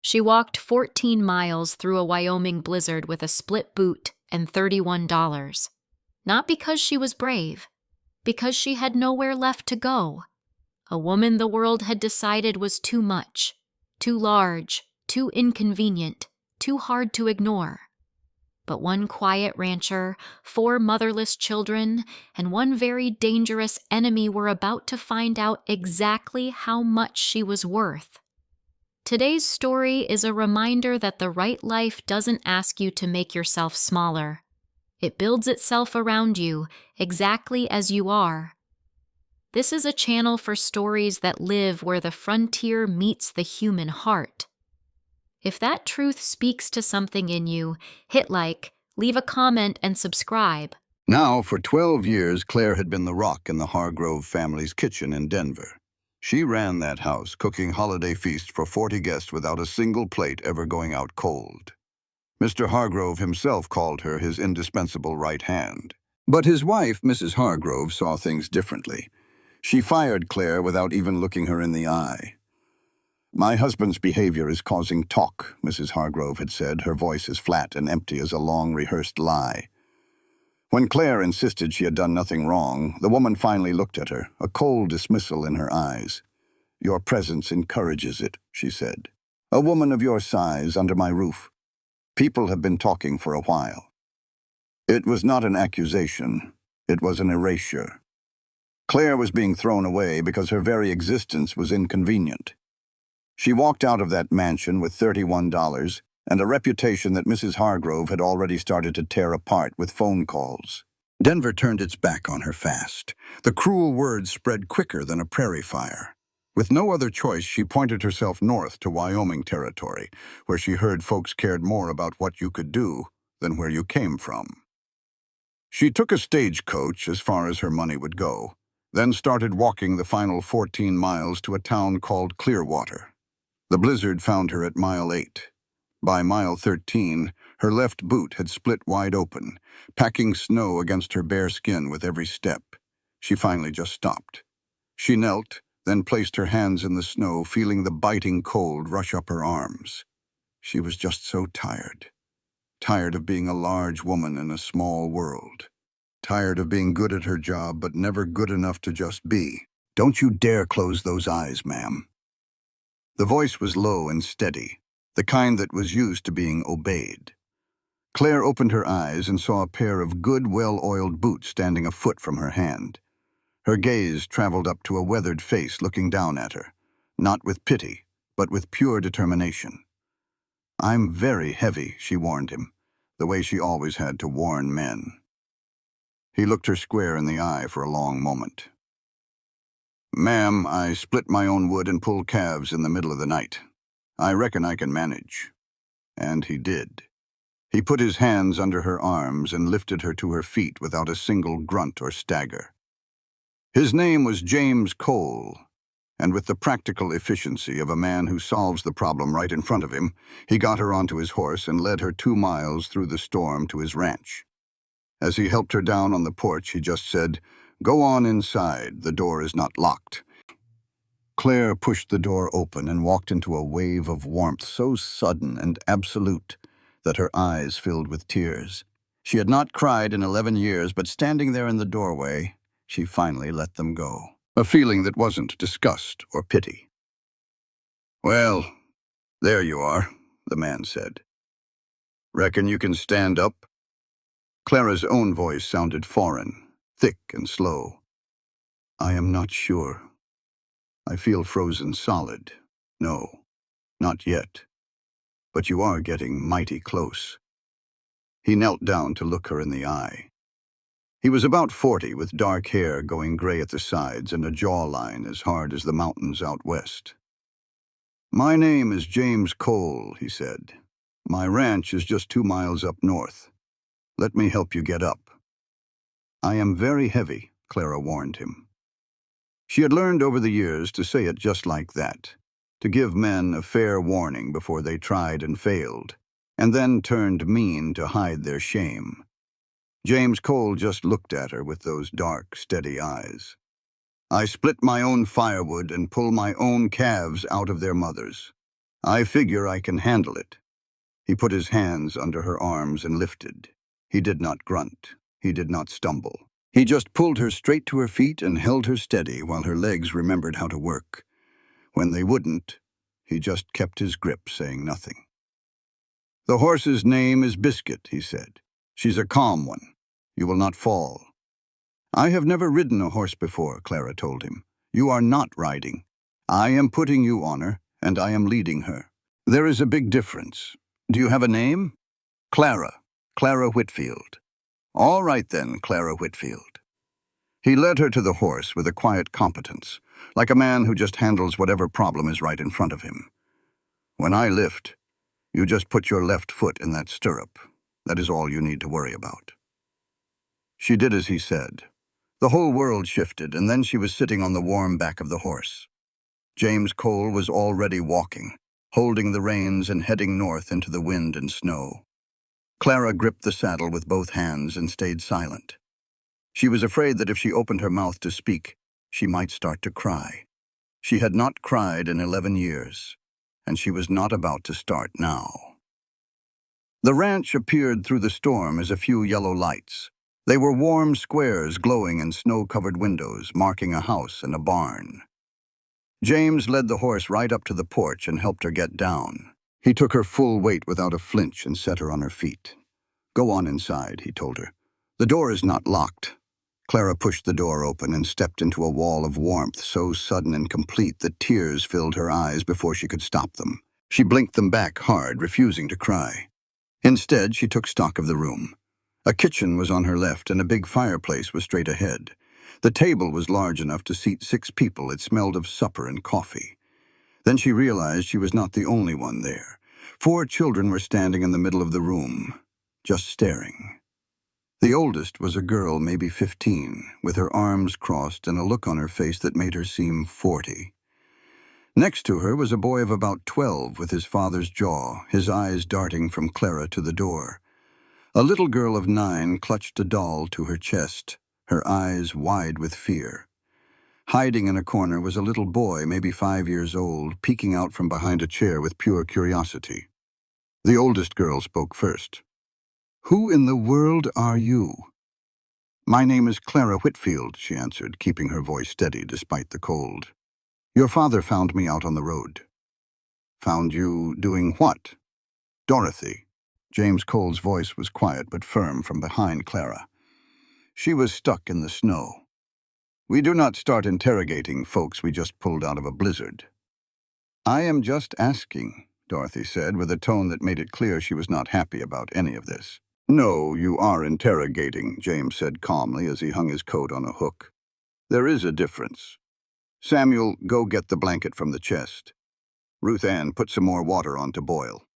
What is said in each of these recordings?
She walked 14 miles through a Wyoming blizzard with a split boot and $31. Not because she was brave, because she had nowhere left to go. A woman the world had decided was too much, too large, too inconvenient, too hard to ignore. But one quiet rancher, 4 motherless children, and one very dangerous enemy were about to find out exactly how much she was worth. Today's story is a reminder that the right life doesn't ask you to make yourself smaller. It builds itself around you, exactly as you are. This is a channel for stories that live where the frontier meets the human heart. If that truth speaks to something in you, hit like, leave a comment, and subscribe. Now, for 12 years, Claire had been the rock in the Hargrove family's kitchen in Denver. She ran that house, cooking holiday feasts for 40 guests without a single plate ever going out cold. Mr. Hargrove himself called her his indispensable right hand. But his wife, Mrs. Hargrove, saw things differently. She fired Claire without even looking her in the eye. "My husband's behavior is causing talk," Mrs. Hargrove had said, her voice as flat and empty as a long-rehearsed lie. When Claire insisted she had done nothing wrong, the woman finally looked at her, a cold dismissal in her eyes. "Your presence encourages it," she said. "A woman of your size under my roof. People have been talking for a while." It was not an accusation. It was an erasure. Claire was being thrown away because her very existence was inconvenient. She walked out of that mansion with $31 and a reputation that Mrs. Hargrove had already started to tear apart with phone calls. Denver turned its back on her fast. The cruel words spread quicker than a prairie fire. With no other choice, she pointed herself north to Wyoming territory, where she heard folks cared more about what you could do than where you came from. She took a stagecoach as far as her money would go, then started walking the final 14 miles to a town called Clearwater. The blizzard found her at mile 8. By mile 13, her left boot had split wide open, packing snow against her bare skin with every step. She finally just stopped. She knelt, then placed her hands in the snow, feeling the biting cold rush up her arms. She was just so tired. Tired of being a large woman in a small world. Tired of being good at her job, but never good enough to just be. "Don't you dare close those eyes, ma'am." The voice was low and steady, the kind that was used to being obeyed. Claire opened her eyes and saw a pair of good, well-oiled boots standing a foot from her hand. Her gaze traveled up to a weathered face looking down at her, not with pity, but with pure determination. "I'm very heavy," she warned him, the way she always had to warn men. He looked her square in the eye for a long moment. "Ma'am, I split my own wood and pulled calves in the middle of the night. I reckon I can manage." And he did. He put his hands under her arms and lifted her to her feet without a single grunt or stagger. His name was James Cole, and with the practical efficiency of a man who solves the problem right in front of him, he got her onto his horse and led her 2 miles through the storm to his ranch. As he helped her down on the porch, he just said, "Go on inside, the door is not locked." Claire pushed the door open and walked into a wave of warmth so sudden and absolute that her eyes filled with tears. She had not cried in 11 years, but standing there in the doorway, she finally let them go. A feeling that wasn't disgust or pity. "Well, there you are," the man said. "Reckon you can stand up?" Clara's own voice sounded foreign, thick and slow. "I am not sure. I feel frozen solid. No, not yet. But you are getting mighty close." He knelt down to look her in the eye. He was about 40, with dark hair going gray at the sides and a jawline as hard as the mountains out west. "My name is James Cole," he said. "My ranch is just 2 miles up north. Let me help you get up." "I am very heavy," Clara warned him. She had learned over the years to say it just like that, to give men a fair warning before they tried and failed, and then turned mean to hide their shame. James Cole just looked at her with those dark, steady eyes. "I split my own firewood and pull my own calves out of their mothers. I figure I can handle it." He put his hands under her arms and lifted. He did not grunt. He did not stumble. He just pulled her straight to her feet and held her steady while her legs remembered how to work. When they wouldn't, he just kept his grip, saying nothing. "The horse's name is Biscuit," he said. "She's a calm one. You will not fall." "I have never ridden a horse before," Clara told him. "You are not riding. I am putting you on her, and I am leading her. There is a big difference. Do you have a name?" "Clara. Clara Whitfield." "All right then, Clara Whitfield." He led her to the horse with a quiet competence, like a man who just handles whatever problem is right in front of him. "When I lift, you just put your left foot in that stirrup. That is all you need to worry about." She did as he said. The whole world shifted, and then she was sitting on the warm back of the horse. James Cole was already walking, holding the reins and heading north into the wind and snow. Clara gripped the saddle with both hands and stayed silent. She was afraid that if she opened her mouth to speak, she might start to cry. She had not cried in 11 years, and she was not about to start now. The ranch appeared through the storm as a few yellow lights. They were warm squares glowing in snow-covered windows, marking a house and a barn. James led the horse right up to the porch and helped her get down. He took her full weight without a flinch and set her on her feet. "Go on inside," he told her. "The door is not locked." Clara pushed the door open and stepped into a wall of warmth so sudden and complete that tears filled her eyes before she could stop them. She blinked them back hard, refusing to cry. Instead, she took stock of the room. A kitchen was on her left and a big fireplace was straight ahead. The table was large enough to seat 6 people. It smelled of supper and coffee. Then she realized she was not the only one there. 4 children were standing in the middle of the room, just staring. The oldest was a girl, maybe 15, with her arms crossed and a look on her face that made her seem 40. Next to her was a boy of about 12 with his father's jaw, his eyes darting from Clara to the door. A little girl of 9 clutched a doll to her chest, her eyes wide with fear. Hiding in a corner was a little boy, maybe 5 years old, peeking out from behind a chair with pure curiosity. The oldest girl spoke first. "Who in the world are you?" "My name is Clara Whitfield," she answered, keeping her voice steady despite the cold. "Your father found me out on the road." "Found you doing what?" "Dorothy." James Cole's voice was quiet but firm from behind Clara. "She was stuck in the snow. We do not start interrogating folks we just pulled out of a blizzard." "I am just asking," Dorothy said, with a tone that made it clear she was not happy about any of this. "No, you are interrogating," James said calmly as he hung his coat on a hook. "There is a difference. Samuel, go get the blanket from the chest. Ruth Ann, put some more water on to boil.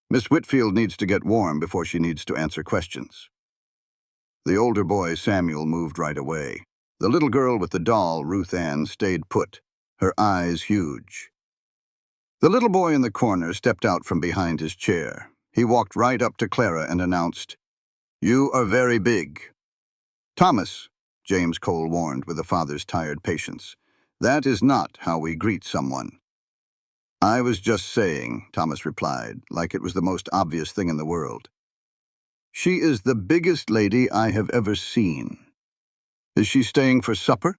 Miss Whitfield needs to get warm before she needs to answer questions." The older boy, Samuel, moved right away. The little girl with the doll, Ruth Ann, stayed put, her eyes huge. The little boy in the corner stepped out from behind his chair. He walked right up to Clara and announced, "You are very big." "Thomas," James Cole warned with a father's tired patience, "that is not how we greet someone." "I was just saying," Thomas replied, like it was the most obvious thing in the world. "She is the biggest lady I have ever seen. Is she staying for supper?"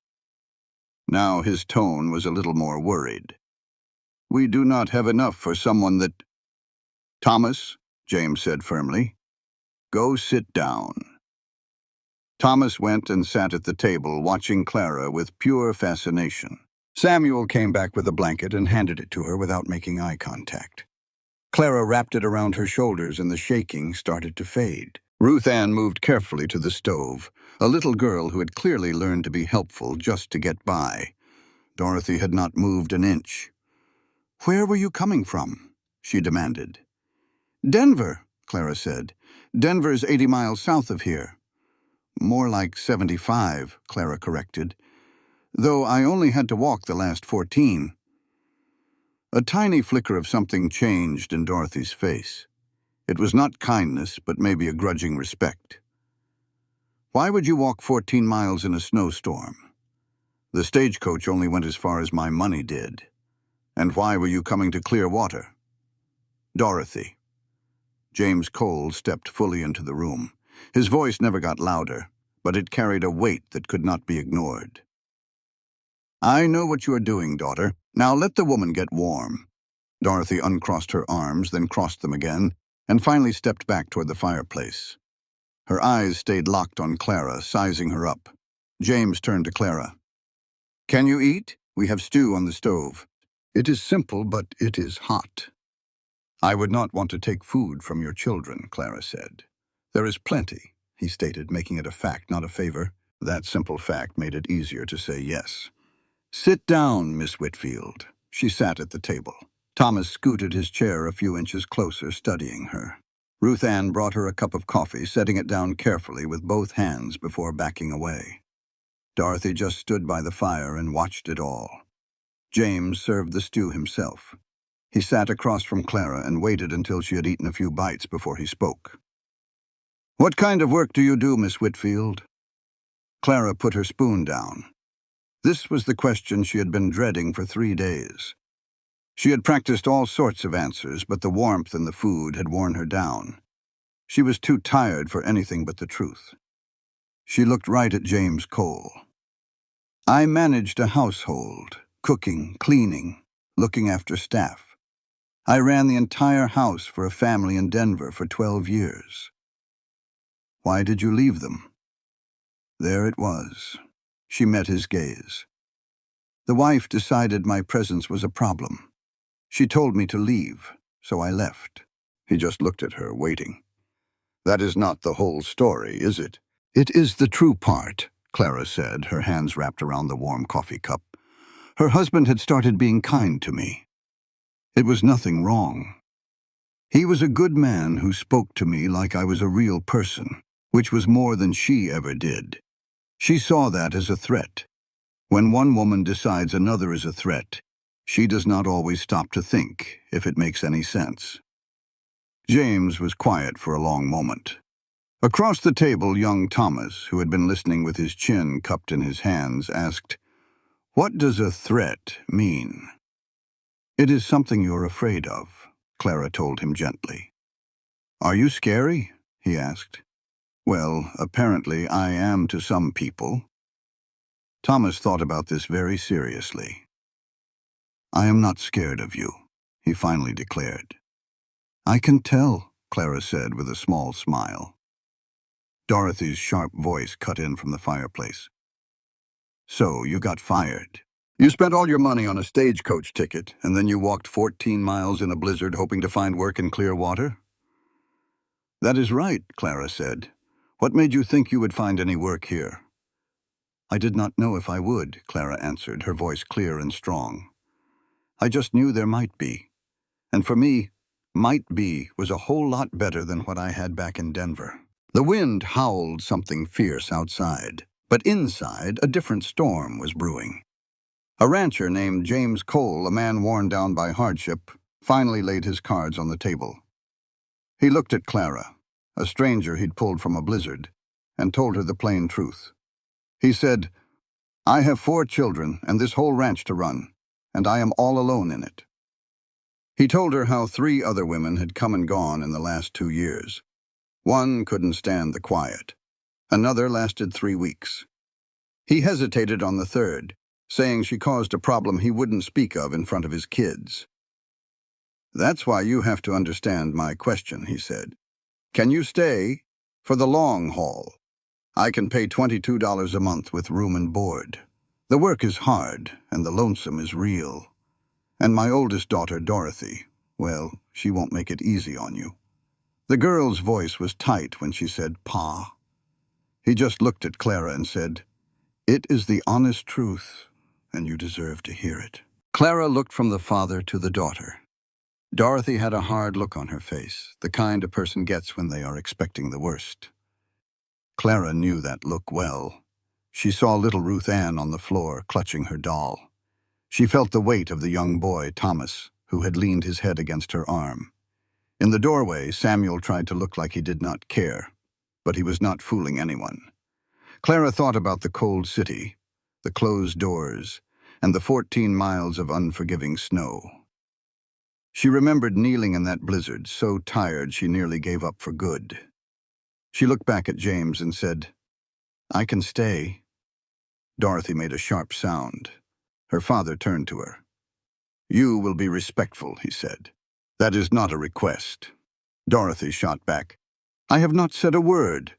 Now his tone was a little more worried. "We do not have enough for someone that—" "Thomas," James said firmly, "go sit down." Thomas went and sat at the table, watching Clara with pure fascination. Samuel came back with a blanket and handed it to her without making eye contact. Clara wrapped it around her shoulders and the shaking started to fade. Ruth Ann moved carefully to the stove, a little girl who had clearly learned to be helpful just to get by. Dorothy had not moved an inch. "Where were you coming from?" she demanded. "Denver," Clara said. "Denver's 80 miles south of here." "More like 75, Clara corrected. "Though I only had to walk the last 14. A tiny flicker of something changed in Dorothy's face. It was not kindness, but maybe a grudging respect. "Why would you walk 14 miles in a snowstorm?" "The stagecoach only went as far as my money did." "And why were you coming to Clearwater?" Dorothy. James Cole stepped fully into the room. His voice never got louder, but it carried a weight that could not be ignored. I know what you are doing, daughter. Now let the woman get warm. Dorothy uncrossed her arms, then crossed them again, and finally stepped back toward the fireplace. Her eyes stayed locked on Clara, sizing her up. James turned to Clara. Can you eat? We have stew on the stove. It is simple, but it is hot. I would not want to take food from your children, Clara said. There is plenty, he stated, making it a fact, not a favor. That simple fact made it easier to say yes. Sit down, Miss Whitfield. She sat at the table. Thomas scooted his chair a few inches closer, studying her. Ruth Ann brought her a cup of coffee, setting it down carefully with both hands before backing away. Dorothy just stood by the fire and watched it all. James served the stew himself. He sat across from Clara and waited until she had eaten a few bites before he spoke. What kind of work do you do, Miss Whitfield? Clara put her spoon down. This was the question she had been dreading for 3 days. She had practiced all sorts of answers, but the warmth in the food had worn her down. She was too tired for anything but the truth. She looked right at James Cole. I managed a household, cooking, cleaning, looking after staff. I ran the entire house for a family in Denver for 12 years. Why did you leave them? There it was. She met his gaze. The wife decided my presence was a problem. She told me to leave, so I left. He just looked at her, waiting. That is not the whole story, is it? It is the true part, Clara said, her hands wrapped around the warm coffee cup. Her husband had started being kind to me. It was nothing wrong. He was a good man who spoke to me like I was a real person, which was more than she ever did. She saw that as a threat. When one woman decides another is a threat, she does not always stop to think if it makes any sense. James was quiet for a long moment. Across the table, young Thomas, who had been listening with his chin cupped in his hands, asked, What does a threat mean? It is something you're afraid of, Clara told him gently. Are you scary? He asked. Well, apparently I am to some people. Thomas thought about this very seriously. I am not scared of you, he finally declared. I can tell, Clara said with a small smile. Dorothy's sharp voice cut in from the fireplace. So you got fired. You spent all your money on a stagecoach ticket, and then you walked 14 miles in a blizzard hoping to find work in clear water? That is right, Clara said. What made you think you would find any work here? I did not know if I would, Clara answered, her voice clear and strong. I just knew there might be. And for me, might be was a whole lot better than what I had back in Denver. The wind howled something fierce outside, but inside a different storm was brewing. A rancher named James Cole, a man worn down by hardship, finally laid his cards on the table. He looked at Clara, a stranger he'd pulled from a blizzard, and told her the plain truth. He said, I have 4 children and this whole ranch to run, and I am all alone in it. He told her how 3 other women had come and gone in the last 2 years. One couldn't stand the quiet. Another lasted 3 weeks. He hesitated on the third, saying she caused a problem he wouldn't speak of in front of his kids. That's why you have to understand my question, he said. Can you stay for the long haul? I can pay $22 a month with room and board. The work is hard, and the lonesome is real. And my oldest daughter, Dorothy, well, she won't make it easy on you. The girl's voice was tight when she said, Pa. He just looked at Clara and said, It is the honest truth, and you deserve to hear it. Clara looked from the father to the daughter. Dorothy had a hard look on her face, the kind a person gets when they are expecting the worst. Clara knew that look well. She saw little Ruth Ann on the floor, clutching her doll. She felt the weight of the young boy, Thomas, who had leaned his head against her arm. In the doorway, Samuel tried to look like he did not care, but he was not fooling anyone. Clara thought about the cold city, the closed doors, and the 14 miles of unforgiving snow. She remembered kneeling in that blizzard, so tired she nearly gave up for good. She looked back at James and said, "I can stay." Dorothy made a sharp sound. Her father turned to her. "You will be respectful," he said. "That is not a request." Dorothy shot back. "I have not said a word."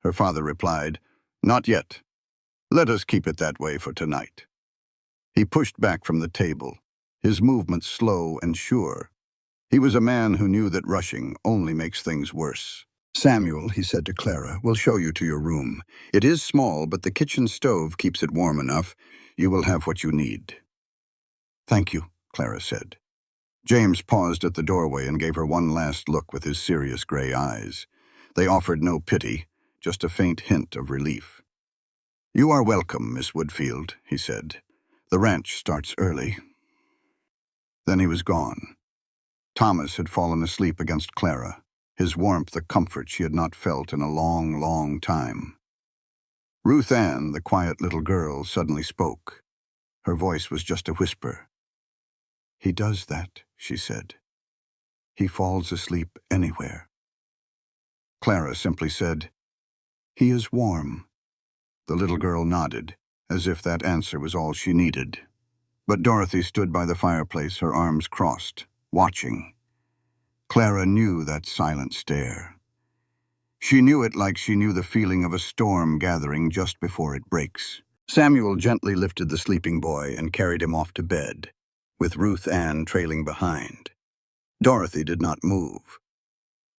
Her father replied, "Not yet. Let us keep it that way for tonight." He pushed back from the table, his movements slow and sure. He was a man who knew that rushing only makes things worse. "Samuel," he said to Clara, "will show you to your room. It is small, but the kitchen stove keeps it warm enough. You will have what you need." "Thank you," Clara said. James paused at the doorway and gave her one last look with his serious gray eyes. They offered no pity, just a faint hint of relief. "You are welcome, Miss Woodfield," he said. "The ranch starts early." Then he was gone. Thomas had fallen asleep against Clara, his warmth a comfort she had not felt in a long, long time. Ruth Ann, the quiet little girl, suddenly spoke. Her voice was just a whisper. "He does that," she said. "He falls asleep anywhere." Clara simply said, "He is warm." The little girl nodded, as if that answer was all she needed. But Dorothy stood by the fireplace, her arms crossed, watching. Clara knew that silent stare. She knew it like she knew the feeling of a storm gathering just before it breaks. Samuel gently lifted the sleeping boy and carried him off to bed, with Ruth Ann trailing behind. Dorothy did not move.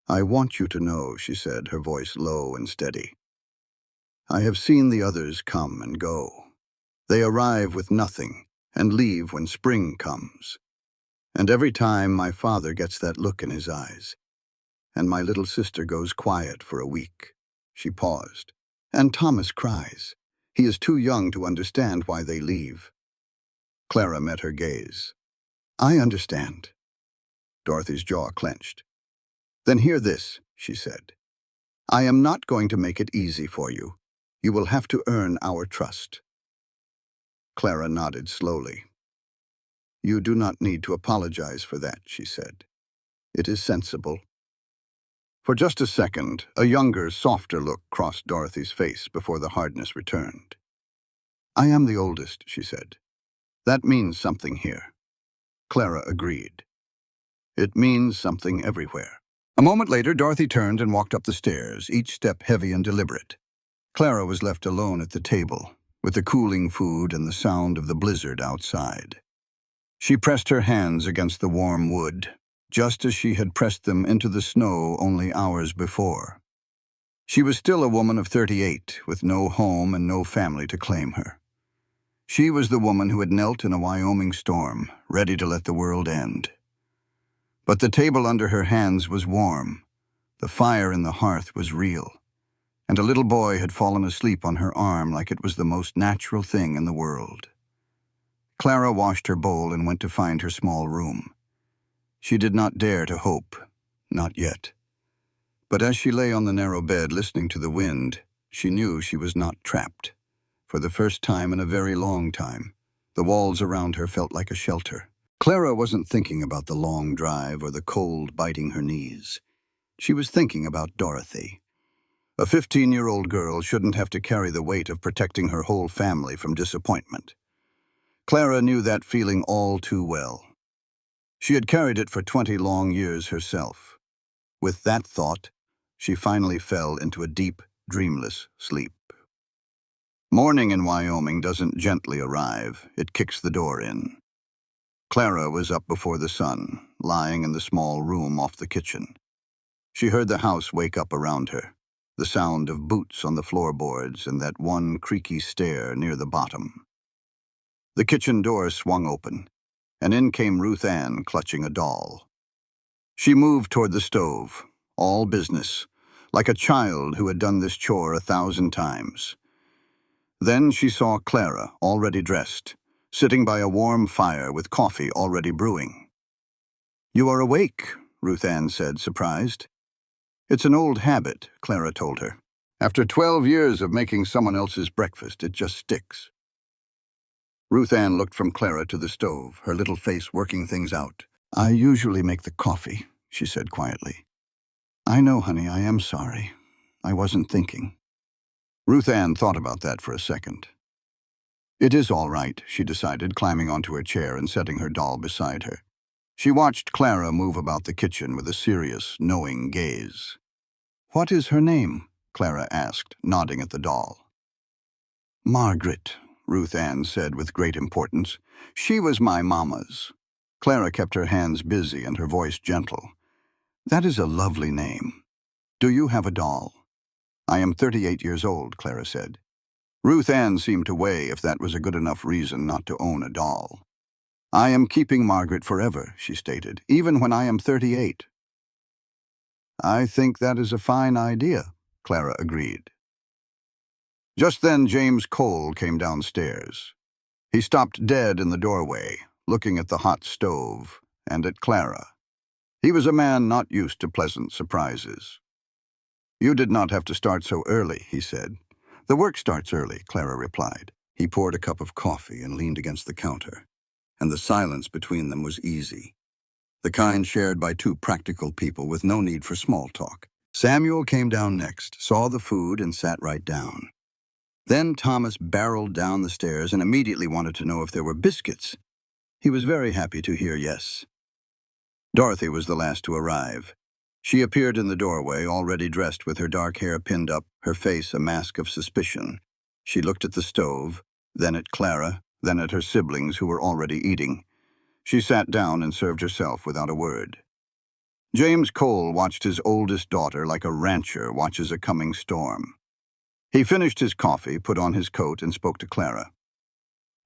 "I want you to know," she said, her voice low and steady. "I have seen the others come and go. They arrive with nothing and leave when spring comes. And every time my father gets that look in his eyes, and my little sister goes quiet for a week." She paused. "And Thomas cries. He is too young to understand why they leave." Clara met her gaze. "I understand." Dorothy's jaw clenched. "Then hear this," she said. "I am not going to make it easy for you. You will have to earn our trust." Clara nodded slowly. "You do not need to apologize for that," she said. "It is sensible." For just a second, a younger, softer look crossed Dorothy's face before the hardness returned. "I am the oldest," she said. "That means something here." Clara agreed. "It means something everywhere." A moment later, Dorothy turned and walked up the stairs, each step heavy and deliberate. Clara was left alone at the table, with the cooling food and the sound of the blizzard outside. She pressed her hands against the warm wood, just as she had pressed them into the snow only hours before. She was still a woman of 38, with no home and no family to claim her. She was the woman who had knelt in a Wyoming storm, ready to let the world end. But the table under her hands was warm, the fire in the hearth was real, and a little boy had fallen asleep on her arm like it was the most natural thing in the world. Clara washed her bowl and went to find her small room. She did not dare to hope, not yet. But as she lay on the narrow bed listening to the wind, she knew she was not trapped. For the first time in a very long time, the walls around her felt like a shelter. Clara wasn't thinking about the long drive or the cold biting her knees. She was thinking about Dorothy. A 15-year-old girl shouldn't have to carry the weight of protecting her whole family from disappointment. Clara knew that feeling all too well. She had carried it for 20 long years herself. With that thought, she finally fell into a deep, dreamless sleep. Morning in Wyoming doesn't gently arrive, it kicks the door in. Clara was up before the sun, lying in the small room off the kitchen. She heard the house wake up around her, the sound of boots on the floorboards and that one creaky stair near the bottom. The kitchen door swung open, and in came Ruth Ann clutching a doll. She moved toward the stove, all business, like a child who had done this chore 1,000 times. Then she saw Clara, already dressed, sitting by a warm fire with coffee already brewing. "You are awake," Ruth Ann said, surprised. "It's an old habit," Clara told her. "After 12 years of making someone else's breakfast, it just sticks." Ruth Ann looked from Clara to the stove, her little face working things out. I usually make the coffee, she said quietly. I know, honey, I am sorry. I wasn't thinking. Ruth Ann thought about that for a second. It is all right, she decided, climbing onto her chair and setting her doll beside her. She watched Clara move about the kitchen with a serious, knowing gaze. What is her name? Clara asked, nodding at the doll. Margaret, Ruth Ann said with great importance. She was my mamma's. Clara kept her hands busy and her voice gentle. That is a lovely name. Do you have a doll? I am 38 years old, Clara said. Ruth Ann seemed to weigh if that was a good enough reason not to own a doll. I am keeping Margaret forever, she stated, even when I am 38. I think that is a fine idea, Clara agreed. Just then James Cole came downstairs. He stopped dead in the doorway, looking at the hot stove and at Clara. He was a man not used to pleasant surprises. You did not have to start so early, he said. The work starts early, Clara replied. He poured a cup of coffee and leaned against the counter, and the silence between them was easy, the kind shared by two practical people with no need for small talk. Samuel came down next, saw the food, and sat right down. Then Thomas barreled down the stairs and immediately wanted to know if there were biscuits. He was very happy to hear yes. Dorothy was the last to arrive. She appeared in the doorway, already dressed with her dark hair pinned up, her face a mask of suspicion. She looked at the stove, then at Clara, then at her siblings who were already eating. She sat down and served herself without a word. James Cole watched his oldest daughter like a rancher watches a coming storm. He finished his coffee, put on his coat, and spoke to Clara.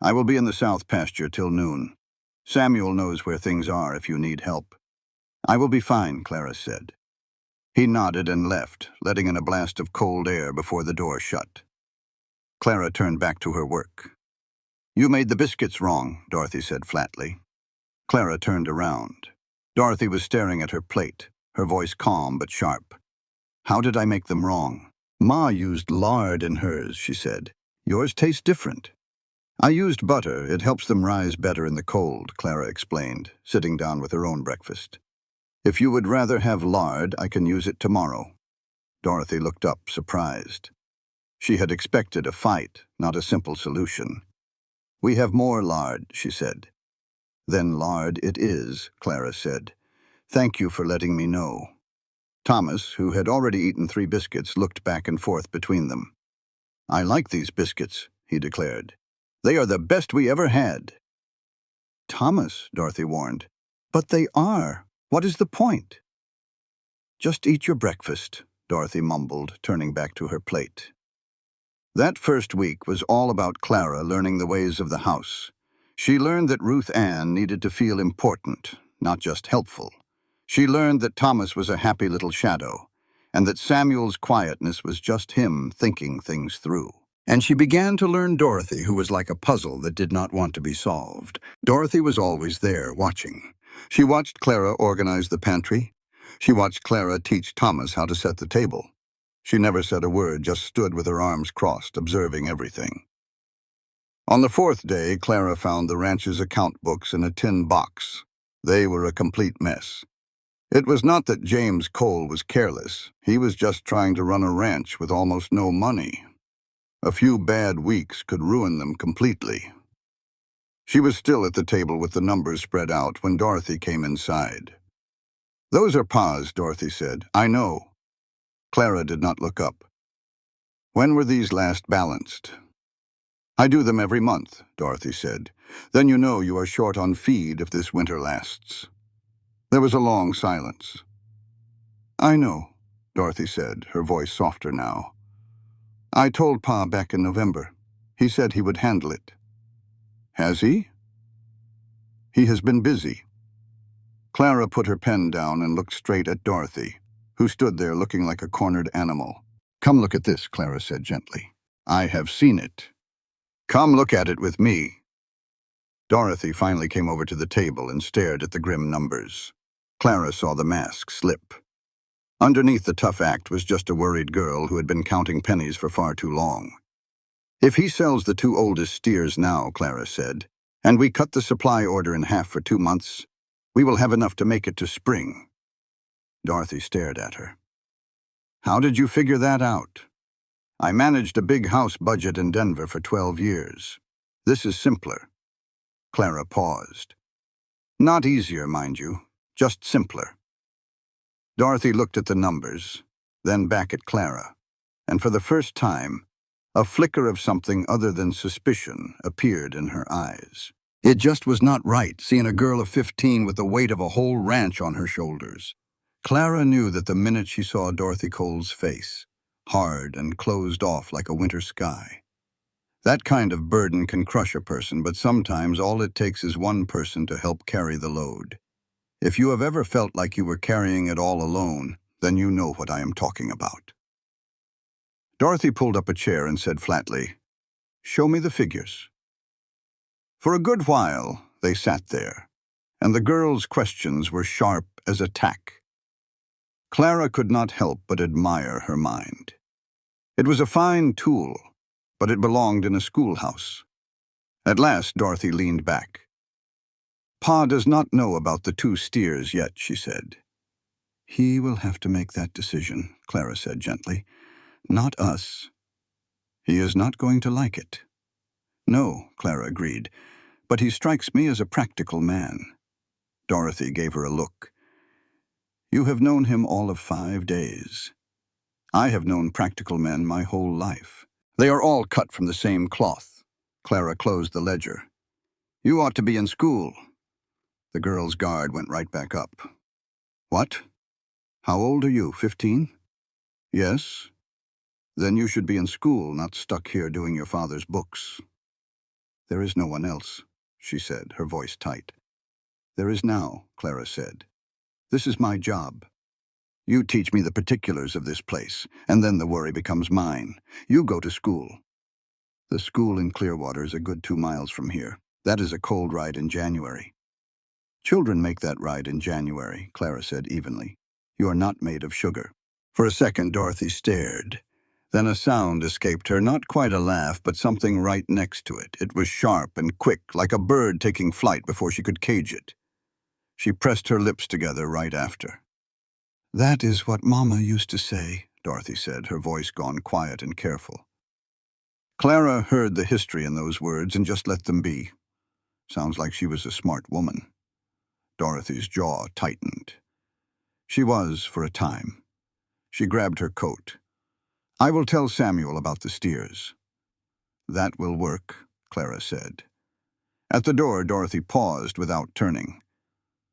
I will be in the south pasture till noon. Samuel knows where things are if you need help. I will be fine, Clara said. He nodded and left, letting in a blast of cold air before the door shut. Clara turned back to her work. You made the biscuits wrong, Dorothy said flatly. Clara turned around. Dorothy was staring at her plate, her voice calm but sharp. How did I make them wrong? Ma used lard in hers, she said. Yours tastes different. I used butter. It helps them rise better in the cold, Clara explained, sitting down with her own breakfast. If you would rather have lard, I can use it tomorrow. Dorothy looked up, surprised. She had expected a fight, not a simple solution. We have more lard, she said. Then lard it is, Clara said. Thank you for letting me know. Thomas, who had already eaten 3 biscuits, looked back and forth between them. I like these biscuits, he declared. They are the best we ever had. Thomas, Dorothy warned. But they are. What is the point? Just eat your breakfast, Dorothy mumbled, turning back to her plate. That first week was all about Clara learning the ways of the house. She learned that Ruth Ann needed to feel important, not just helpful. She learned that Thomas was a happy little shadow, and that Samuel's quietness was just him thinking things through. And she began to learn Dorothy, who was like a puzzle that did not want to be solved. Dorothy was always there, watching. She watched Clara organize the pantry. She watched Clara teach Thomas how to set the table. She never said a word, just stood with her arms crossed, observing everything. On the 4th day, Clara found the ranch's account books in a tin box. They were a complete mess. It was not that James Cole was careless. He was just trying to run a ranch with almost no money. A few bad weeks could ruin them completely. She was still at the table with the numbers spread out when Dorothy came inside. Those are Pa's, Dorothy said. I know. Clara did not look up. When were these last balanced? I do them every month, Dorothy said. Then you know you are short on feed if this winter lasts. There was a long silence. I know, Dorothy said, her voice softer now. I told Pa back in November. He said he would handle it. Has he? He has been busy. Clara put her pen down and looked straight at Dorothy, who stood there looking like a cornered animal. Come look at this, Clara said gently. I have seen it. Come look at it with me. Dorothy finally came over to the table and stared at the grim numbers. Clara saw the mask slip. Underneath the tough act was just a worried girl who had been counting pennies for far too long. If he sells the 2 oldest steers now, Clara said, and we cut the supply order in half for 2 months, We will have enough to make it to spring." Dorothy stared at her. "How did you figure that out?" "I managed a big house budget in Denver for 12 years. This is simpler." Clara paused. "Not easier, mind you, just simpler." Dorothy looked at the numbers, then back at Clara, and for the first time, a flicker of something other than suspicion appeared in her eyes. It just was not right, seeing a girl of 15 with the weight of a whole ranch on her shoulders. Clara knew that the minute she saw Dorothy Cole's face, hard and closed off like a winter sky. That kind of burden can crush a person, but sometimes all it takes is one person to help carry the load. If you have ever felt like you were carrying it all alone, then you know what I am talking about. Dorothy pulled up a chair and said flatly, "Show me the figures." For a good while, they sat there, and the girl's questions were sharp as a tack. Clara could not help but admire her mind. It was a fine tool, but it belonged in a schoolhouse. At last, Dorothy leaned back. "Pa does not know about the 2 steers yet," she said. "He will have to make that decision," Clara said gently. "Not us. He is not going to like it." "No," Clara agreed, "but he strikes me as a practical man." Dorothy gave her a look. "You have known him all of 5 days. I have known practical men my whole life. They are all cut from the same cloth." Clara closed the ledger. "You ought to be in school." The girl's guard went right back up. "What? How old are you, 15? "Yes." "Then you should be in school, not stuck here doing your father's books." "There is no one else," she said, her voice tight. "There is now," Clara said. "This is my job. You teach me the particulars of this place, and then the worry becomes mine. You go to school." "The school in Clearwater is a good 2 miles from here. That is a cold ride in January." "Children make that ride in January," Clara said evenly. "You are not made of sugar." For a second, Dorothy stared. Then a sound escaped her, not quite a laugh, but something right next to it. It was sharp and quick, like a bird taking flight before she could cage it. She pressed her lips together right after. "That is what Mama used to say," Dorothy said, her voice gone quiet and careful. Clara heard the history in those words and just let them be. Sounds like she was a smart woman. Dorothy's jaw tightened. She was, for a time. She grabbed her coat. "I will tell Samuel about the steers." "That will work," Clara said. At the door, Dorothy paused without turning.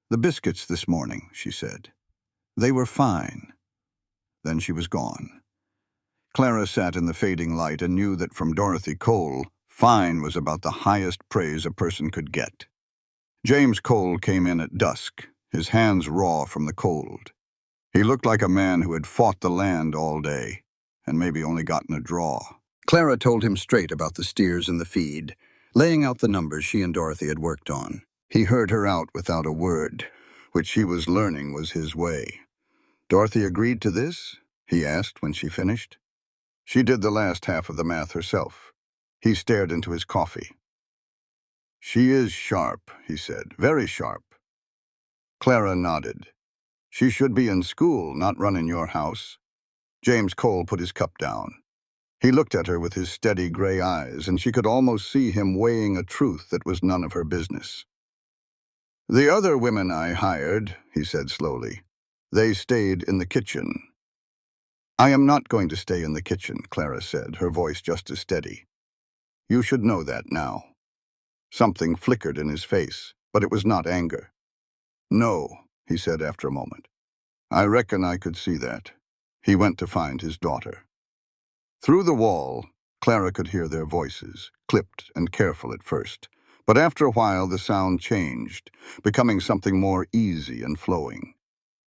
"The biscuits this morning," she said. "They were fine." Then she was gone. Clara sat in the fading light and knew that from Dorothy Cole, fine was about the highest praise a person could get. James Cole came in at dusk, his hands raw from the cold. He looked like a man who had fought the land all day, and maybe only gotten a draw. Clara told him straight about the steers in the feed, laying out the numbers she and Dorothy had worked on. He heard her out without a word, which he was learning was his way. "Dorothy agreed to this?" he asked when she finished. "She did the last half of the math herself." He stared into his coffee. "She is sharp," he said, "very sharp." Clara nodded. "She should be in school, not running your house." James Cole put his cup down. He looked at her with his steady gray eyes, and she could almost see him weighing a truth that was none of her business. "The other women I hired," he said slowly, "they stayed in the kitchen." "I am not going to stay in the kitchen," Clara said, her voice just as steady. "You should know that now." Something flickered in his face, but it was not anger. "No," he said after a moment. "I reckon I could see that." He went to find his daughter. Through the wall, Clara could hear their voices, clipped and careful at first. But after a while the sound changed, becoming something more easy and flowing.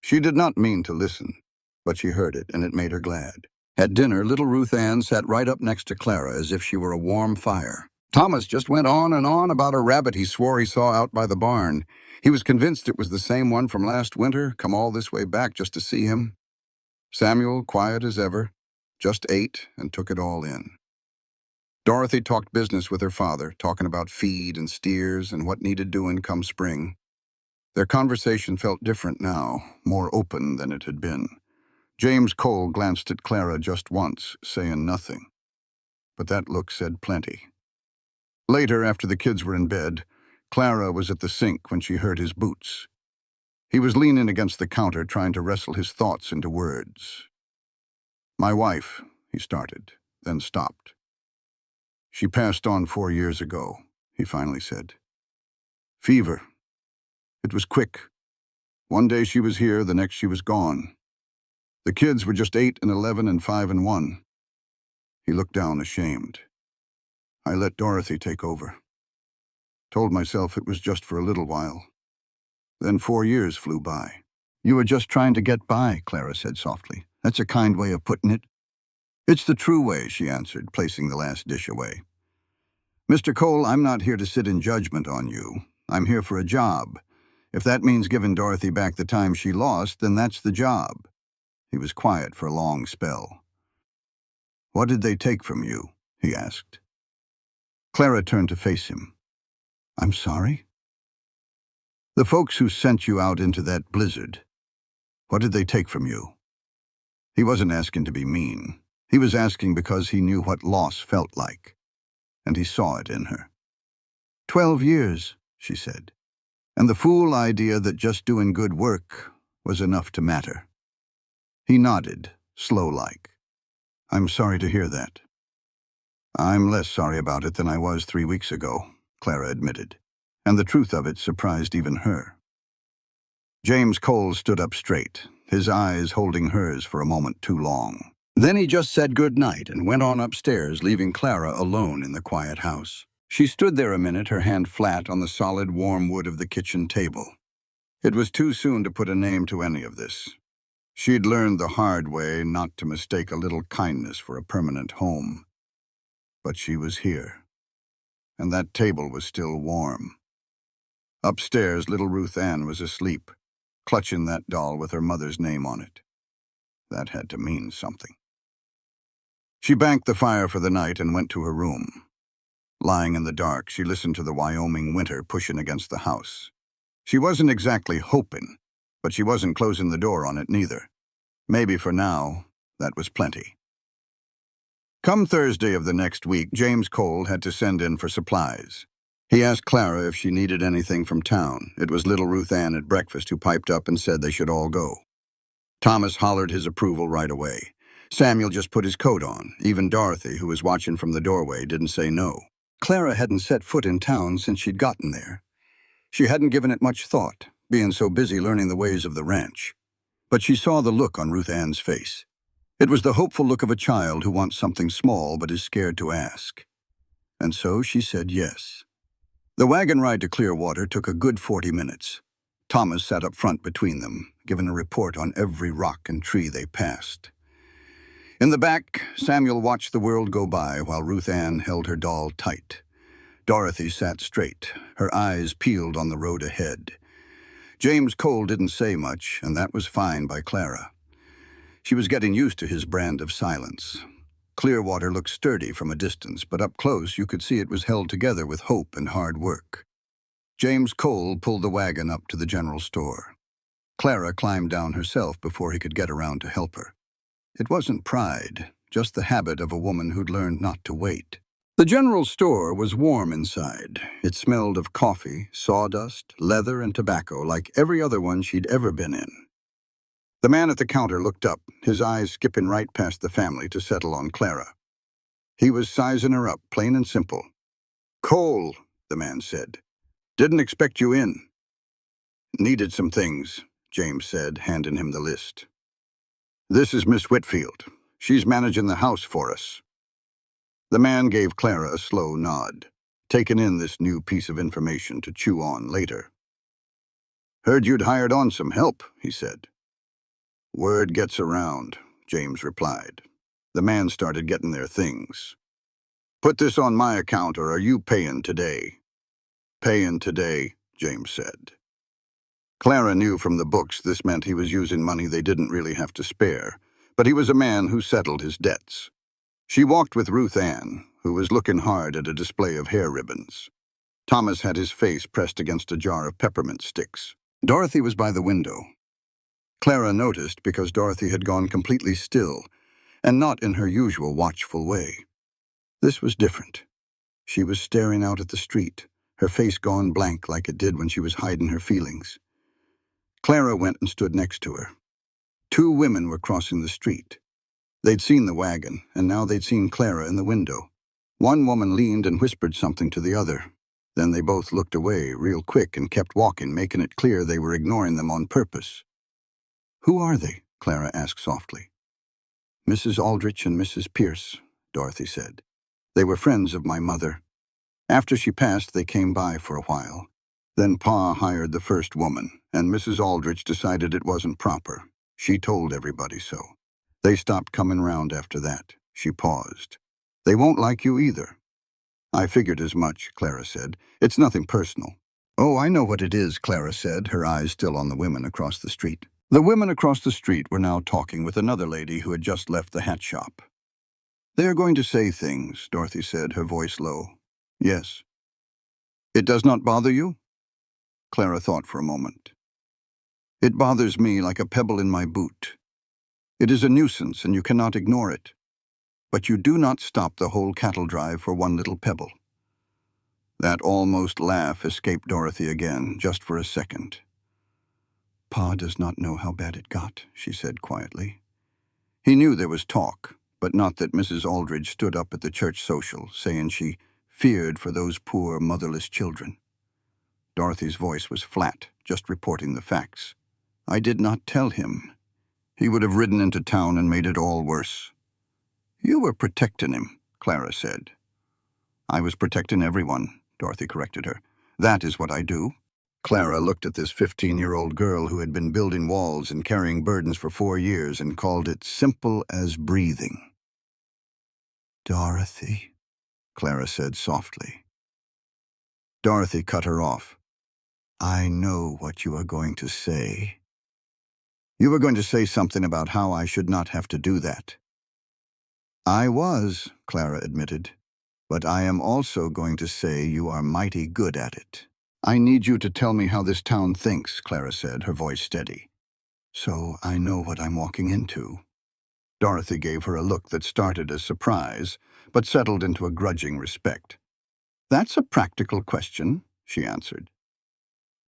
She did not mean to listen, but she heard it, and it made her glad. At dinner, little Ruth Ann sat right up next to Clara as if she were a warm fire. Thomas just went on and on about a rabbit he swore he saw out by the barn. He was convinced it was the same one from last winter, come all this way back just to see him. Samuel, quiet as ever, just ate and took it all in. Dorothy talked business with her father, talking about feed and steers and what needed doing come spring. Their conversation felt different now, more open than it had been. James Cole glanced at Clara just once, saying nothing. But that look said plenty. Later, after the kids were in bed, Clara was at the sink when she heard his boots. He was leaning against the counter trying to wrestle his thoughts into words. "My wife," he started, then stopped. "She passed on 4 years ago," he finally said. "Fever. It was quick. One day she was here, the next she was gone. The kids were just 8 and 11 and 5 and 1. He looked down, ashamed. "I let Dorothy take over. Told myself it was just for a little while. Then 4 years flew by." "You were just trying to get by," Clara said softly. "That's a kind way of putting it." "It's the true way," she answered, placing the last dish away. "Mr. Cole, I'm not here to sit in judgment on you. I'm here for a job. If that means giving Dorothy back the time she lost, then that's the job." He was quiet for a long spell. "What did they take from you?" he asked. Clara turned to face him. "I'm sorry?" "The folks who sent you out into that blizzard. What did they take from you?" He wasn't asking to be mean. He was asking because he knew what loss felt like, and he saw it in her. 12 years, she said, and the fool idea that just doing good work was enough to matter. He nodded, slow-like. "I'm sorry to hear that." "I'm less sorry about it than I was 3 weeks ago," Clara admitted, and the truth of it surprised even her. James Cole stood up straight, his eyes holding hers for a moment too long. Then he just said good night and went on upstairs, leaving Clara alone in the quiet house. She stood there a minute, her hand flat on the solid, warm wood of the kitchen table. It was too soon to put a name to any of this. She'd learned the hard way not to mistake a little kindness for a permanent home. But she was here, and that table was still warm. Upstairs, little Ruth Ann was asleep, clutching that doll with her mother's name on it. That had to mean something. She banked the fire for the night and went to her room. Lying in the dark, she listened to the Wyoming winter pushing against the house. She wasn't exactly hoping, but she wasn't closing the door on it neither. Maybe for now, that was plenty. Come Thursday of the next week, James Cole had to send in for supplies. He asked Clara if she needed anything from town. It was little Ruth Ann at breakfast who piped up and said they should all go. Thomas hollered his approval right away. Samuel just put his coat on. Even Dorothy, who was watching from the doorway, didn't say no. Clara hadn't set foot in town since she'd gotten there. She hadn't given it much thought, being so busy learning the ways of the ranch. But she saw the look on Ruth Ann's face. It was the hopeful look of a child who wants something small but is scared to ask. And so she said yes. The wagon ride to Clearwater took a good 40 minutes. Thomas sat up front between them, giving a report on every rock and tree they passed. In the back, Samuel watched the world go by while Ruth Ann held her doll tight. Dorothy sat straight, her eyes peeled on the road ahead. James Cole didn't say much, and that was fine by Clara. She was getting used to his brand of silence. Clearwater looked sturdy from a distance, but up close you could see it was held together with hope and hard work. James Cole pulled the wagon up to the general store. Clara climbed down herself before he could get around to help her. It wasn't pride, just the habit of a woman who'd learned not to wait. The general store was warm inside. It smelled of coffee, sawdust, leather, and tobacco like every other one she'd ever been in. The man at the counter looked up, his eyes skipping right past the family to settle on Clara. He was sizing her up, plain and simple. "Cole," the man said. "Didn't expect you in." "Needed some things," James said, handing him the list. "This is Miss Whitfield. She's managing the house for us." The man gave Clara a slow nod, taking in this new piece of information to chew on later. "Heard you'd hired on some help," he said. "Word gets around," James replied. The man started getting their things. "Put this on my account, or are you paying today?" "Paying today," James said. Clara knew from the books this meant he was using money they didn't really have to spare, but he was a man who settled his debts. She walked with Ruth Ann, who was looking hard at a display of hair ribbons. Thomas had his face pressed against a jar of peppermint sticks. Dorothy was by the window. Clara noticed because Dorothy had gone completely still, and not in her usual watchful way. This was different. She was staring out at the street, her face gone blank like it did when she was hiding her feelings. Clara went and stood next to her. Two women were crossing the street. They'd seen the wagon, and now they'd seen Clara in the window. One woman leaned and whispered something to the other. Then they both looked away real quick and kept walking, making it clear they were ignoring them on purpose. "Who are they?" Clara asked softly. "Mrs. Aldrich and Mrs. Pierce," Dorothy said. "They were friends of my mother. After she passed, they came by for a while. Then Pa hired the first woman, and Mrs. Aldrich decided it wasn't proper. She told everybody so. They stopped coming round after that." She paused. "They won't like you either." "I figured as much," Clara said. "It's nothing personal." "Oh, I know what it is," Clara said, her eyes still on the women across the street. The women across the street were now talking with another lady who had just left the hat shop. "They are going to say things," Dorothy said, her voice low. "Yes." "It does not bother you?" Clara thought for a moment. "It bothers me like a pebble in my boot. It is a nuisance, and you cannot ignore it. But you do not stop the whole cattle drive for one little pebble." That almost laugh escaped Dorothy again, just for a second. "Pa does not know how bad it got," she said quietly. He knew there was talk, but not that Mrs. Aldridge stood up at the church social, saying she feared for those poor motherless children. Dorothy's voice was flat, just reporting the facts. "I did not tell him. He would have ridden into town and made it all worse." "You were protecting him," Clara said. "I was protecting everyone," Dorothy corrected her. "That is what I do." Clara looked at this 15-year-old girl who had been building walls and carrying burdens for 4 years and called it simple as breathing. "Dorothy," Clara said softly. Dorothy cut her off. "I know what you are going to say. You were going to say something about how I should not have to do that." "I was," Clara admitted. "But I am also going to say you are mighty good at it." "I need you to tell me how this town thinks," Clara said, her voice steady. "So I know what I'm walking into." Dorothy gave her a look that started as surprise, but settled into a grudging respect. "That's a practical question," she answered.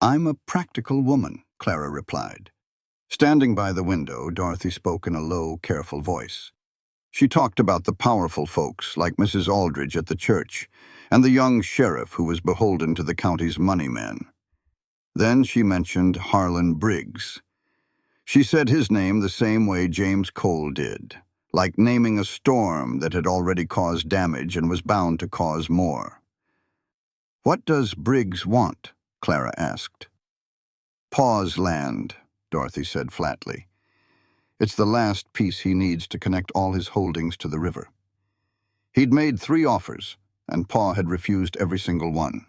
"I'm a practical woman," Clara replied. Standing by the window, Dorothy spoke in a low, careful voice. She talked about the powerful folks, like Mrs. Aldridge at the church, and the young sheriff who was beholden to the county's money men. Then she mentioned Harlan Briggs. She said his name the same way James Cole did, like naming a storm that had already caused damage and was bound to cause more. "What does Briggs want?" Clara asked. "Pa's land," Dorothy said flatly. "It's the last piece he needs to connect all his holdings to the river. He'd made 3 offers, and Pa had refused every single one.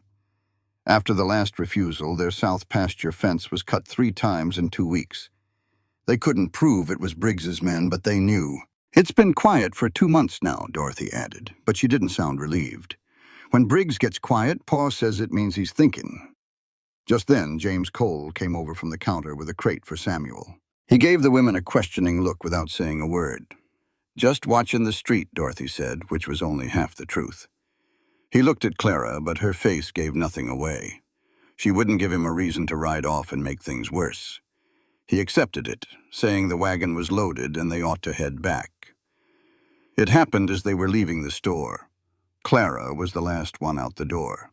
After the last refusal, their south pasture fence was cut 3 times in 2 weeks. They couldn't prove it was Briggs's men, but they knew. It's been quiet for 2 months now," Dorothy added, but she didn't sound relieved. "When Briggs gets quiet, Pa says it means he's thinking." Just then, James Cole came over from the counter with a crate for Samuel. He gave the women a questioning look without saying a word. "Just watching the street," Dorothy said, which was only half the truth. He looked at Clara, but her face gave nothing away. She wouldn't give him a reason to ride off and make things worse. He accepted it, saying the wagon was loaded and they ought to head back. It happened as they were leaving the store. Clara was the last one out the door.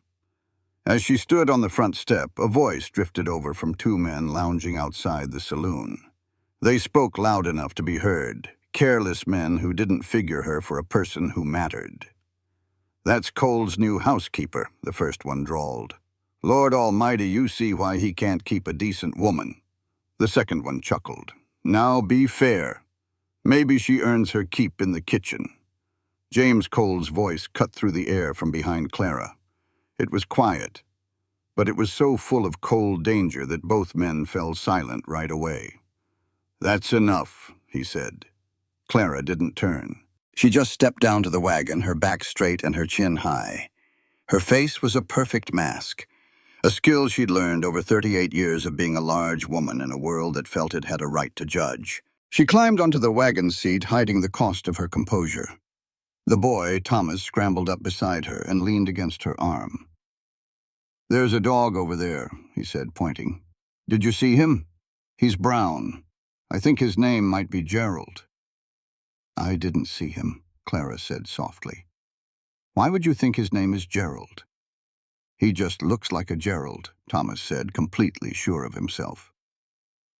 As she stood on the front step, a voice drifted over from 2 men lounging outside the saloon. They spoke loud enough to be heard, careless men who didn't figure her for a person who mattered. "That's Cole's new housekeeper," the first one drawled. "Lord Almighty, you see why he can't keep a decent woman." The second one chuckled. "Now be fair. Maybe she earns her keep in the kitchen." James Cole's voice cut through the air from behind Clara. It was quiet, but it was so full of cold danger that both men fell silent right away. "That's enough," he said. Clara didn't turn. She just stepped down to the wagon, her back straight and her chin high. Her face was a perfect mask, a skill she'd learned over 38 years of being a large woman in a world that felt it had a right to judge. She climbed onto the wagon seat, hiding the cost of her composure. The boy, Thomas, scrambled up beside her and leaned against her arm. "There's a dog over there," he said, pointing. "Did you see him? He's brown. I think his name might be Gerald." "I didn't see him," Clara said softly. "Why would you think his name is Gerald?" "He just looks like a Gerald," Thomas said, completely sure of himself.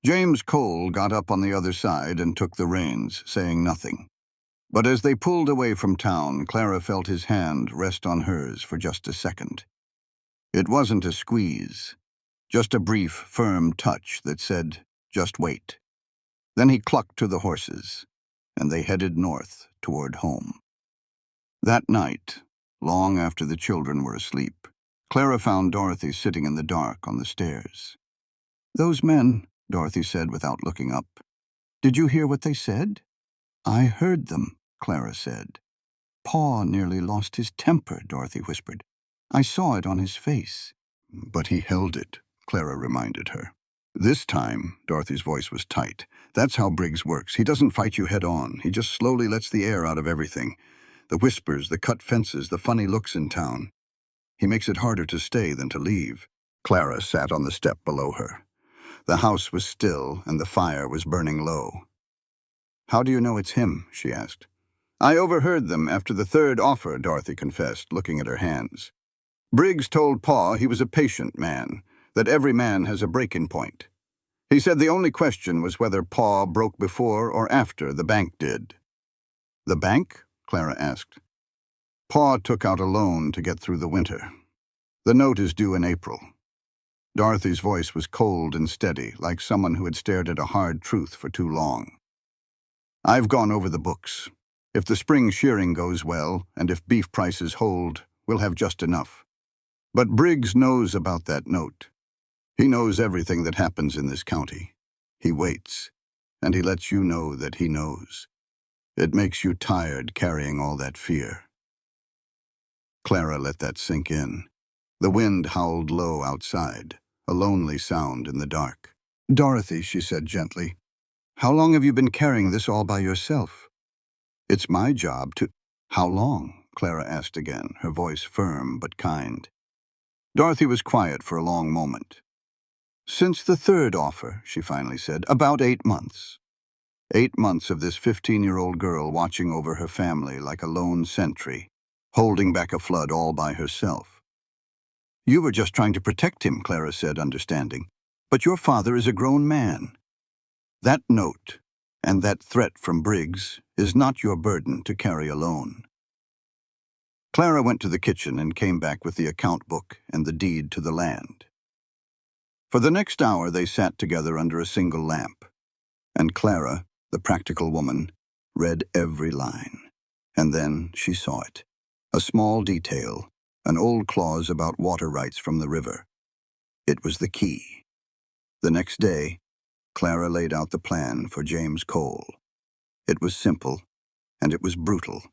James Cole got up on the other side and took the reins, saying nothing. But as they pulled away from town, Clara felt his hand rest on hers for just a second. It wasn't a squeeze, just a brief, firm touch that said, "Just wait." Then he clucked to the horses, and they headed north toward home. That night, long after the children were asleep, Clara found Dorothy sitting in the dark on the stairs. "Those men," Dorothy said without looking up. "Did you hear what they said?" "I heard them," Clara said. "Pa nearly lost his temper," Dorothy whispered. "I saw it on his face." "But he held it," Clara reminded her. "This time," Dorothy's voice was tight, "that's how Briggs works. He doesn't fight you head on. He just slowly lets the air out of everything. The whispers, the cut fences, the funny looks in town. He makes it harder to stay than to leave." Clara sat on the step below her. The house was still, and the fire was burning low. "How do you know it's him?" she asked. "I overheard them after the third offer," Dorothy confessed, looking at her hands. "Briggs told Pa he was a patient man, that every man has a breaking point. He said the only question was whether Pa broke before or after the bank did." "The bank?" Clara asked. "Pa took out a loan to get through the winter. The note is due in April." Dorothy's voice was cold and steady, like someone who had stared at a hard truth for too long. "I've gone over the books. If the spring shearing goes well, and if beef prices hold, we'll have just enough. But Briggs knows about that note. He knows everything that happens in this county. He waits, and he lets you know that he knows. It makes you tired carrying all that fear." Clara let that sink in. The wind howled low outside, a lonely sound in the dark. "Dorothy," she said gently, "how long have you been carrying this all by yourself?" "It's my job to—" "How long?" Clara asked again, her voice firm but kind. Dorothy was quiet for a long moment. "Since the third offer," she finally said, "about 8 months. 8 months of this 15-year-old girl watching over her family like a lone sentry, holding back a flood all by herself." "You were just trying to protect him," Clara said, understanding. "But your father is a grown man. That note, and that threat from Briggs, is not your burden to carry alone." Clara went to the kitchen and came back with the account book and the deed to the land. For the next hour they sat together under a single lamp, and Clara, the practical woman, read every line. And then she saw it. A small detail, an old clause about water rights from the river. It was the key. The next day, Clara laid out the plan for James Cole. It was simple, and it was brutal.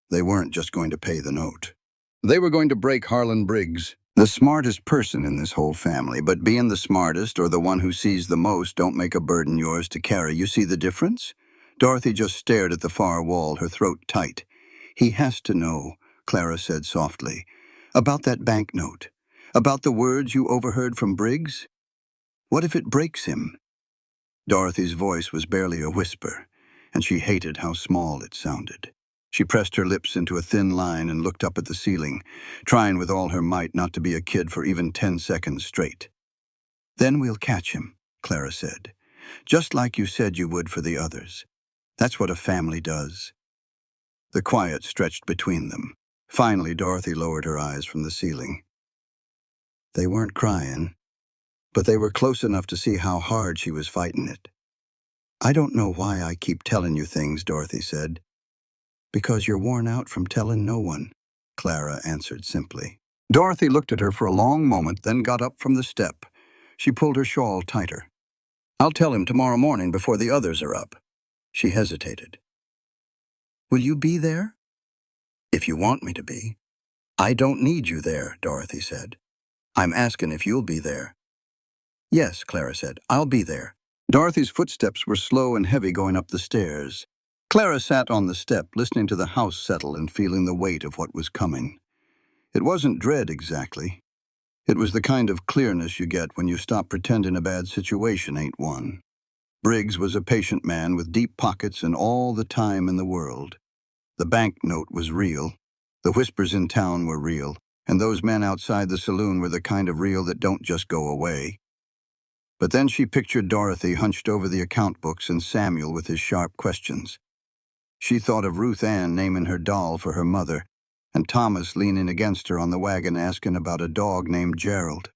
They weren't just going to pay the note. They were going to break Harlan Briggs, the smartest person in this whole family, but being the smartest or the one who sees the most don't make a burden yours to carry. You see the difference? Dorothy just stared at the far wall, her throat tight. "He has to know," Clara said softly, "about that banknote, about the words you overheard from Briggs. What if it breaks him?" Dorothy's voice was barely a whisper, and she hated how small it sounded. She pressed her lips into a thin line and looked up at the ceiling, trying with all her might not to be a kid for even 10 seconds straight. "Then we'll catch him," Clara said, "just like you said you would for the others. That's what a family does." The quiet stretched between them. Finally, Dorothy lowered her eyes from the ceiling. They weren't crying, but they were close enough to see how hard she was fighting it. "I don't know why I keep telling you things," Dorothy said. "Because you're worn out from telling no one," Clara answered simply. Dorothy looked at her for a long moment, then got up from the step. She pulled her shawl tighter. "I'll tell him tomorrow morning before the others are up." She hesitated. "Will you be there?" "If you want me to be." "I don't need you there," Dorothy said. I'm asking if you'll be there. Yes, Clara said. I'll be there. Dorothy's footsteps were slow and heavy going up the stairs. Clara sat on the step, listening to the house settle and feeling the weight of what was coming. It wasn't dread exactly. It was the kind of clearness you get when you stop pretending a bad situation ain't one. Briggs was a patient man with deep pockets and all the time in the world. The banknote was real. The whispers in town were real. And those men outside the saloon were the kind of real that don't just go away. But then she pictured Dorothy hunched over the account books and Samuel with his sharp questions. She thought of Ruth Ann naming her doll for her mother, and Thomas leaning against her on the wagon asking about a dog named Gerald.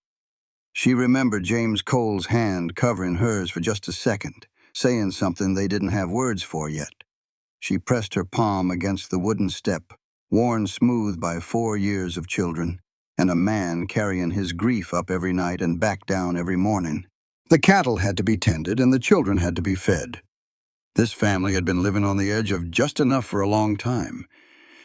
She remembered James Cole's hand covering hers for just a second, saying something they didn't have words for yet. She pressed her palm against the wooden step, worn smooth by 4 years of children, and a man carrying his grief up every night and back down every morning. The cattle had to be tended and the children had to be fed. This family had been living on the edge of just enough for a long time.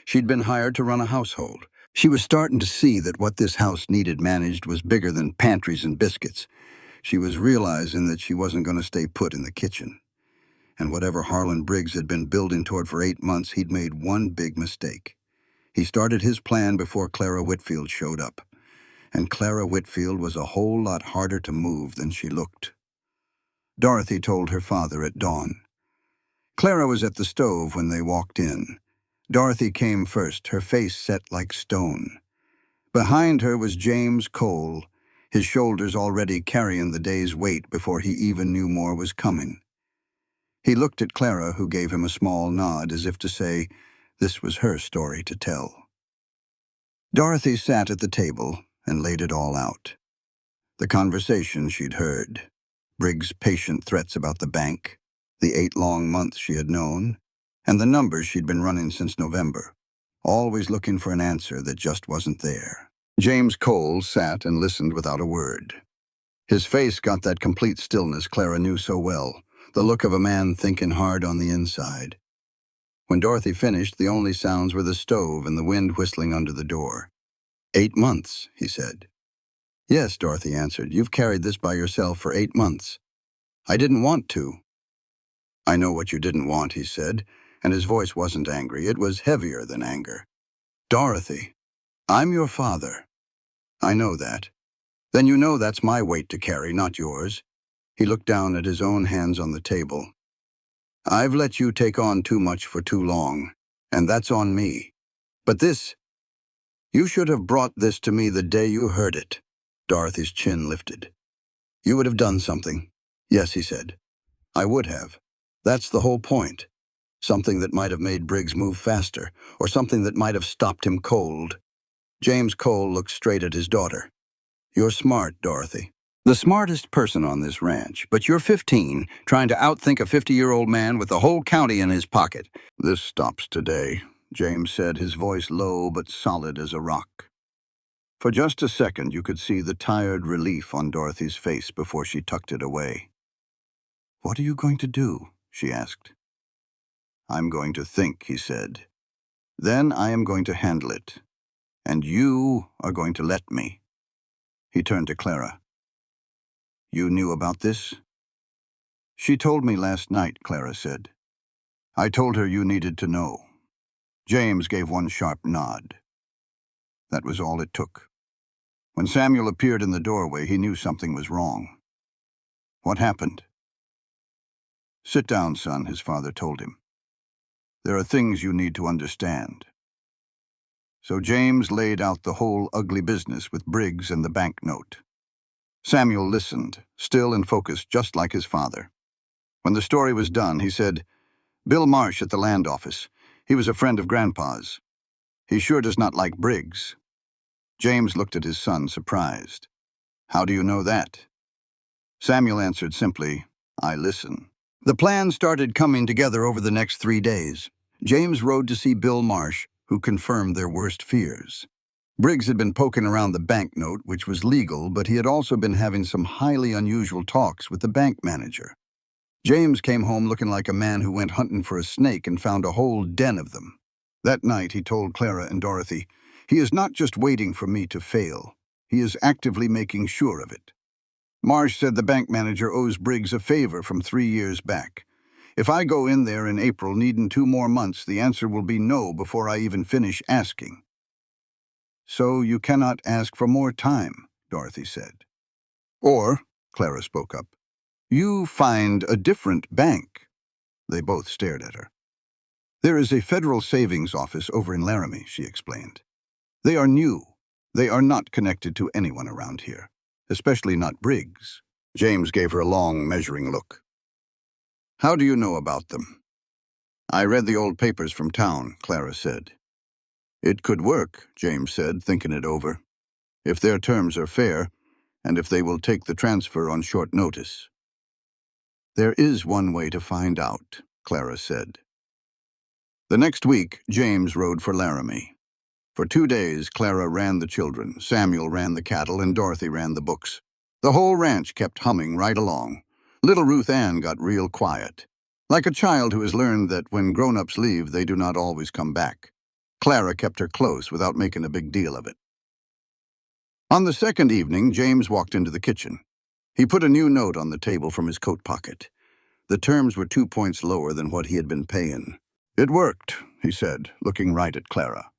She'd been hired to run a household. She was starting to see that what this house needed managed was bigger than pantries and biscuits. She was realizing that she wasn't going to stay put in the kitchen. And whatever Harlan Briggs had been building toward for 8 months, he'd made one big mistake. He started his plan before Clara Whitfield showed up. And Clara Whitfield was a whole lot harder to move than she looked. Dorothy told her father at dawn. Clara was at the stove when they walked in. Dorothy came first, her face set like stone. Behind her was James Cole, his shoulders already carrying the day's weight before he even knew more was coming. He looked at Clara, who gave him a small nod as if to say this was her story to tell. Dorothy sat at the table and laid it all out. The conversation she'd heard, Briggs' patient threats about the bank, the 8 long months she had known, and the numbers she'd been running since November, always looking for an answer that just wasn't there. James Cole sat and listened without a word. His face got that complete stillness Clara knew so well, the look of a man thinking hard on the inside. When Dorothy finished, the only sounds were the stove and the wind whistling under the door. 8 months, he said. Yes, Dorothy answered. You've carried this by yourself for 8 months. I didn't want to. I know what you didn't want, he said, and his voice wasn't angry. It was heavier than anger. Dorothy, I'm your father. I know that. Then you know that's my weight to carry, not yours. He looked down at his own hands on the table. I've let you take on too much for too long, and that's on me. But this, you should have brought this to me the day you heard it. Dorothy's chin lifted. You would have done something. Yes, he said. I would have. That's the whole point. Something that might have made Briggs move faster, or something that might have stopped him cold. James Cole looked straight at his daughter. You're smart, Dorothy. The smartest person on this ranch, but you're 15, trying to outthink a 50-year-old man with the whole county in his pocket. This stops today, James said, his voice low but solid as a rock. For just a second, you could see the tired relief on Dorothy's face before she tucked it away. What are you going to do? She asked. I'm going to think, he said. Then I am going to handle it. And you are going to let me. He turned to Clara. You knew about this? She told me last night, Clara said. I told her you needed to know. James gave one sharp nod. That was all it took. When Samuel appeared in the doorway, he knew something was wrong. What happened? Sit down, son, his father told him. There are things you need to understand. So James laid out the whole ugly business with Briggs and the banknote. Samuel listened, still and focused, just like his father. When the story was done, he said, Bill Marsh at the land office. He was a friend of Grandpa's. He sure does not like Briggs. James looked at his son, surprised. How do you know that? Samuel answered simply, I listen. The plan started coming together over the next 3 days. James rode to see Bill Marsh, who confirmed their worst fears. Briggs had been poking around the banknote, which was legal, but he had also been having some highly unusual talks with the bank manager. James came home looking like a man who went hunting for a snake and found a whole den of them. That night he told Clara and Dorothy, he is not just waiting for me to fail. He is actively making sure of it. Marsh said the bank manager owes Briggs a favor from 3 years back. If I go in there in April needing 2 more months, the answer will be no before I even finish asking. So you cannot ask for more time, Dorothy said. Or, Clara spoke up, you find a different bank. They both stared at her. There is a federal savings office over in Laramie, she explained. They are new. They are not connected to anyone around here, especially not Briggs. James gave her a long, measuring look. How do you know about them? I read the old papers from town, Clara said. It could work, James said, thinking it over. If their terms are fair, and if they will take the transfer on short notice. There is one way to find out, Clara said. The next week, James rode for Laramie. For 2 days, Clara ran the children, Samuel ran the cattle, and Dorothy ran the books. The whole ranch kept humming right along. Little Ruth Ann got real quiet, like a child who has learned that when grown-ups leave, they do not always come back. Clara kept her close without making a big deal of it. On the second evening, James walked into the kitchen. He put a new note on the table from his coat pocket. The terms were 2 points lower than what he had been paying. It worked, he said, looking right at Clara.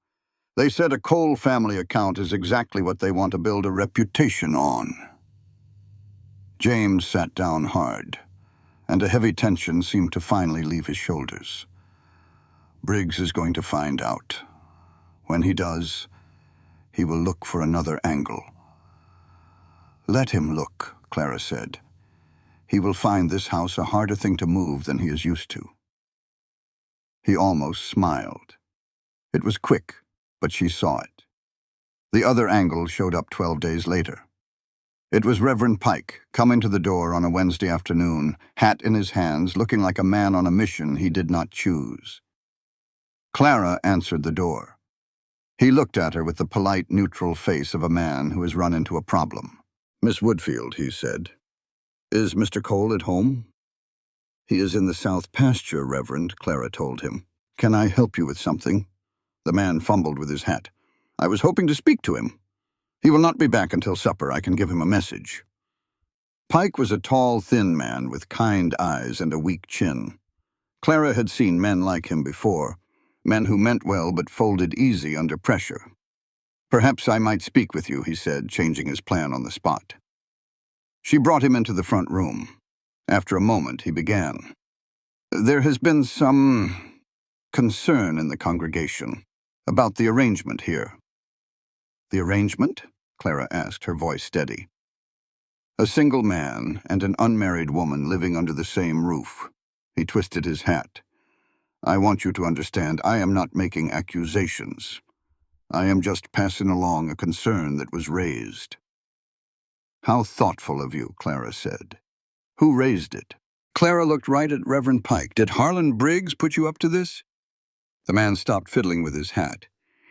They said a Cole family account is exactly what they want to build a reputation on. James sat down hard, and a heavy tension seemed to finally leave his shoulders. Briggs is going to find out. When he does, he will look for another angle. Let him look, Clara said. He will find this house a harder thing to move than he is used to. He almost smiled. It was quick, but she saw it. The other angle showed up 12 days later. It was Reverend Pike, come into the door on a Wednesday afternoon, hat in his hands, looking like a man on a mission he did not choose. Clara answered the door. He looked at her with the polite, neutral face of a man who has run into a problem. Miss Woodfield, he said. Is Mr. Cole at home? He is in the south pasture, Reverend, Clara told him. Can I help you with something? The man fumbled with his hat. I was hoping to speak to him. He will not be back until supper. I can give him a message. Pike was a tall, thin man with kind eyes and a weak chin. Clara had seen men like him before, men who meant well but folded easy under pressure. Perhaps I might speak with you, he said, changing his plan on the spot. She brought him into the front room. After a moment, he began. There has been some concern in the congregation about the arrangement here. The arrangement? Clara asked, her voice steady. A single man and an unmarried woman living under the same roof. He twisted his hat. I want you to understand, I am not making accusations. I am just passing along a concern that was raised. How thoughtful of you, Clara said. Who raised it? Clara looked right at Reverend Pike. Did Harlan Briggs put you up to this? The man stopped fiddling with his hat.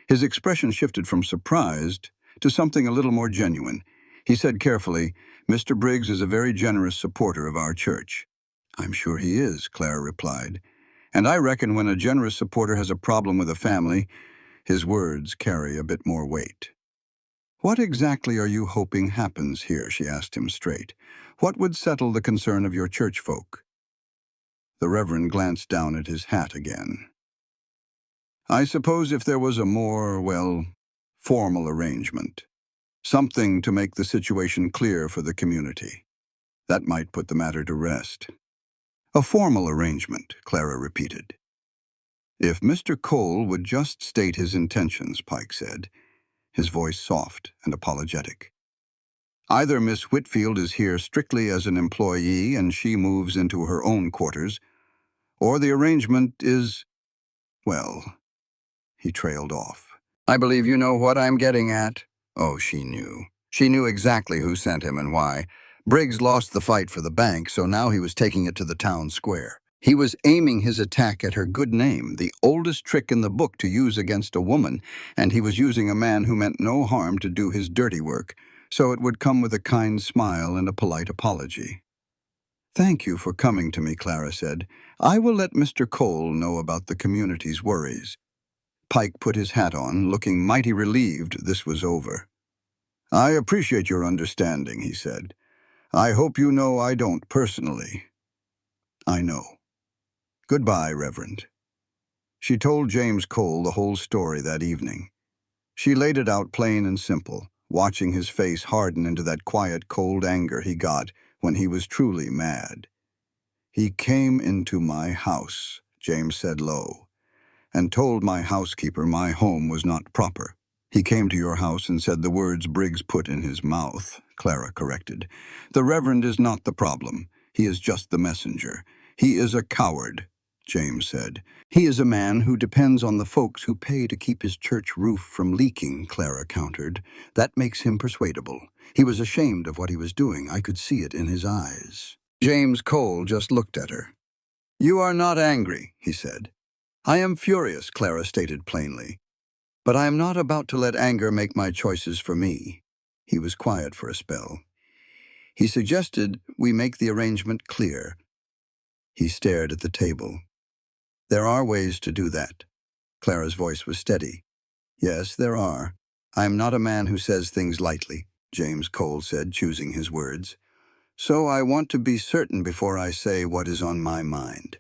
His expression shifted from surprised to something a little more genuine. He said carefully, Mr. Briggs is a very generous supporter of our church. I'm sure he is, Clara replied. And I reckon when a generous supporter has a problem with a family, his words carry a bit more weight. What exactly are you hoping happens here? She asked him straight. What would settle the concern of your church folk? The Reverend glanced down at his hat again. I suppose if there was a more, formal arrangement. Something to make the situation clear for the community. That might put the matter to rest. A formal arrangement, Clara repeated. If Mr. Cole would just state his intentions, Pike said, his voice soft and apologetic. Either Miss Whitfield is here strictly as an employee and she moves into her own quarters, or the arrangement is, he trailed off. I believe you know what I'm getting at. Oh, she knew. She knew exactly who sent him and why. Briggs lost the fight for the bank, so now he was taking it to the town square. He was aiming his attack at her good name, the oldest trick in the book to use against a woman, and he was using a man who meant no harm to do his dirty work, so it would come with a kind smile and a polite apology. Thank you for coming to me, Clara said. I will let Mr. Cole know about the community's worries. Pike put his hat on, looking mighty relieved this was over. "I appreciate your understanding," he said. "I hope you know I don't personally." "I know. Goodbye, Reverend." She told James Cole the whole story that evening. She laid it out plain and simple, watching his face harden into that quiet, cold anger he got when he was truly mad. "He came into my house," James said low, "and told my housekeeper my home was not proper." "He came to your house and said the words Briggs put in his mouth," Clara corrected. "The Reverend is not the problem. He is just the messenger. He is a coward," James said. "He is a man who depends on the folks who pay to keep his church roof from leaking," Clara countered. "That makes him persuadable. He was ashamed of what he was doing. I could see it in his eyes." James Cole just looked at her. "You are not angry," he said. "I am furious," Clara stated plainly. "But I am not about to let anger make my choices for me." He was quiet for a spell. He suggested we make the arrangement clear. He stared at the table. "There are ways to do that." Clara's voice was steady. "Yes, there are. I am not a man who says things lightly," James Cole said, choosing his words. "So I want to be certain before I say what is on my mind."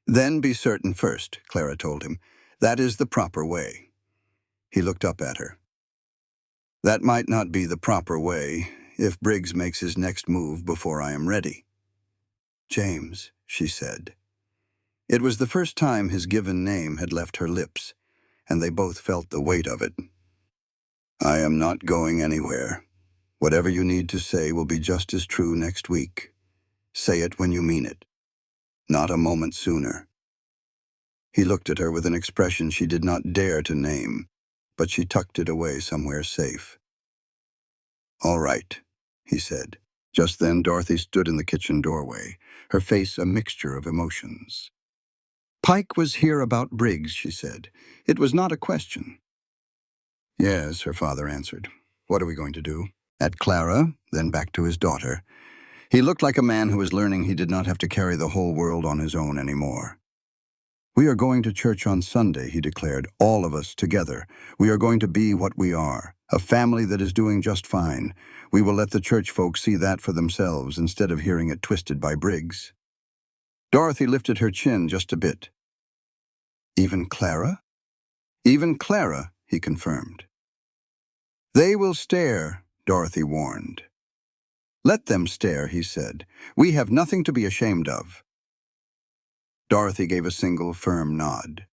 "Then be certain first," Clara told him. "That is the proper way." He looked up at her. "That might not be the proper way if Briggs makes his next move before I am ready." "James," she said. It was the first time his given name had left her lips, and they both felt the weight of it. "I am not going anywhere. Whatever you need to say will be just as true next week. Say it when you mean it. Not a moment sooner." He looked at her with an expression she did not dare to name, but she tucked it away somewhere safe. "All right," he said. Just then Dorothy stood in the kitchen doorway, her face a mixture of emotions. "Pike was here about Briggs," she said. "It was not a question." "Yes," her father answered. "What are we going to do?" At Clara, then back to his daughter. He looked like a man who was learning he did not have to carry the whole world on his own anymore. "We are going to church on Sunday," he declared, "all of us together. We are going to be what we are, a family that is doing just fine. We will let the church folks see that for themselves instead of hearing it twisted by Briggs." Dorothy lifted her chin just a bit. "Even Clara?" "Even Clara," he confirmed. "They will stare," Dorothy warned. "Let them stare," he said. "We have nothing to be ashamed of." Dorothy gave a single firm nod.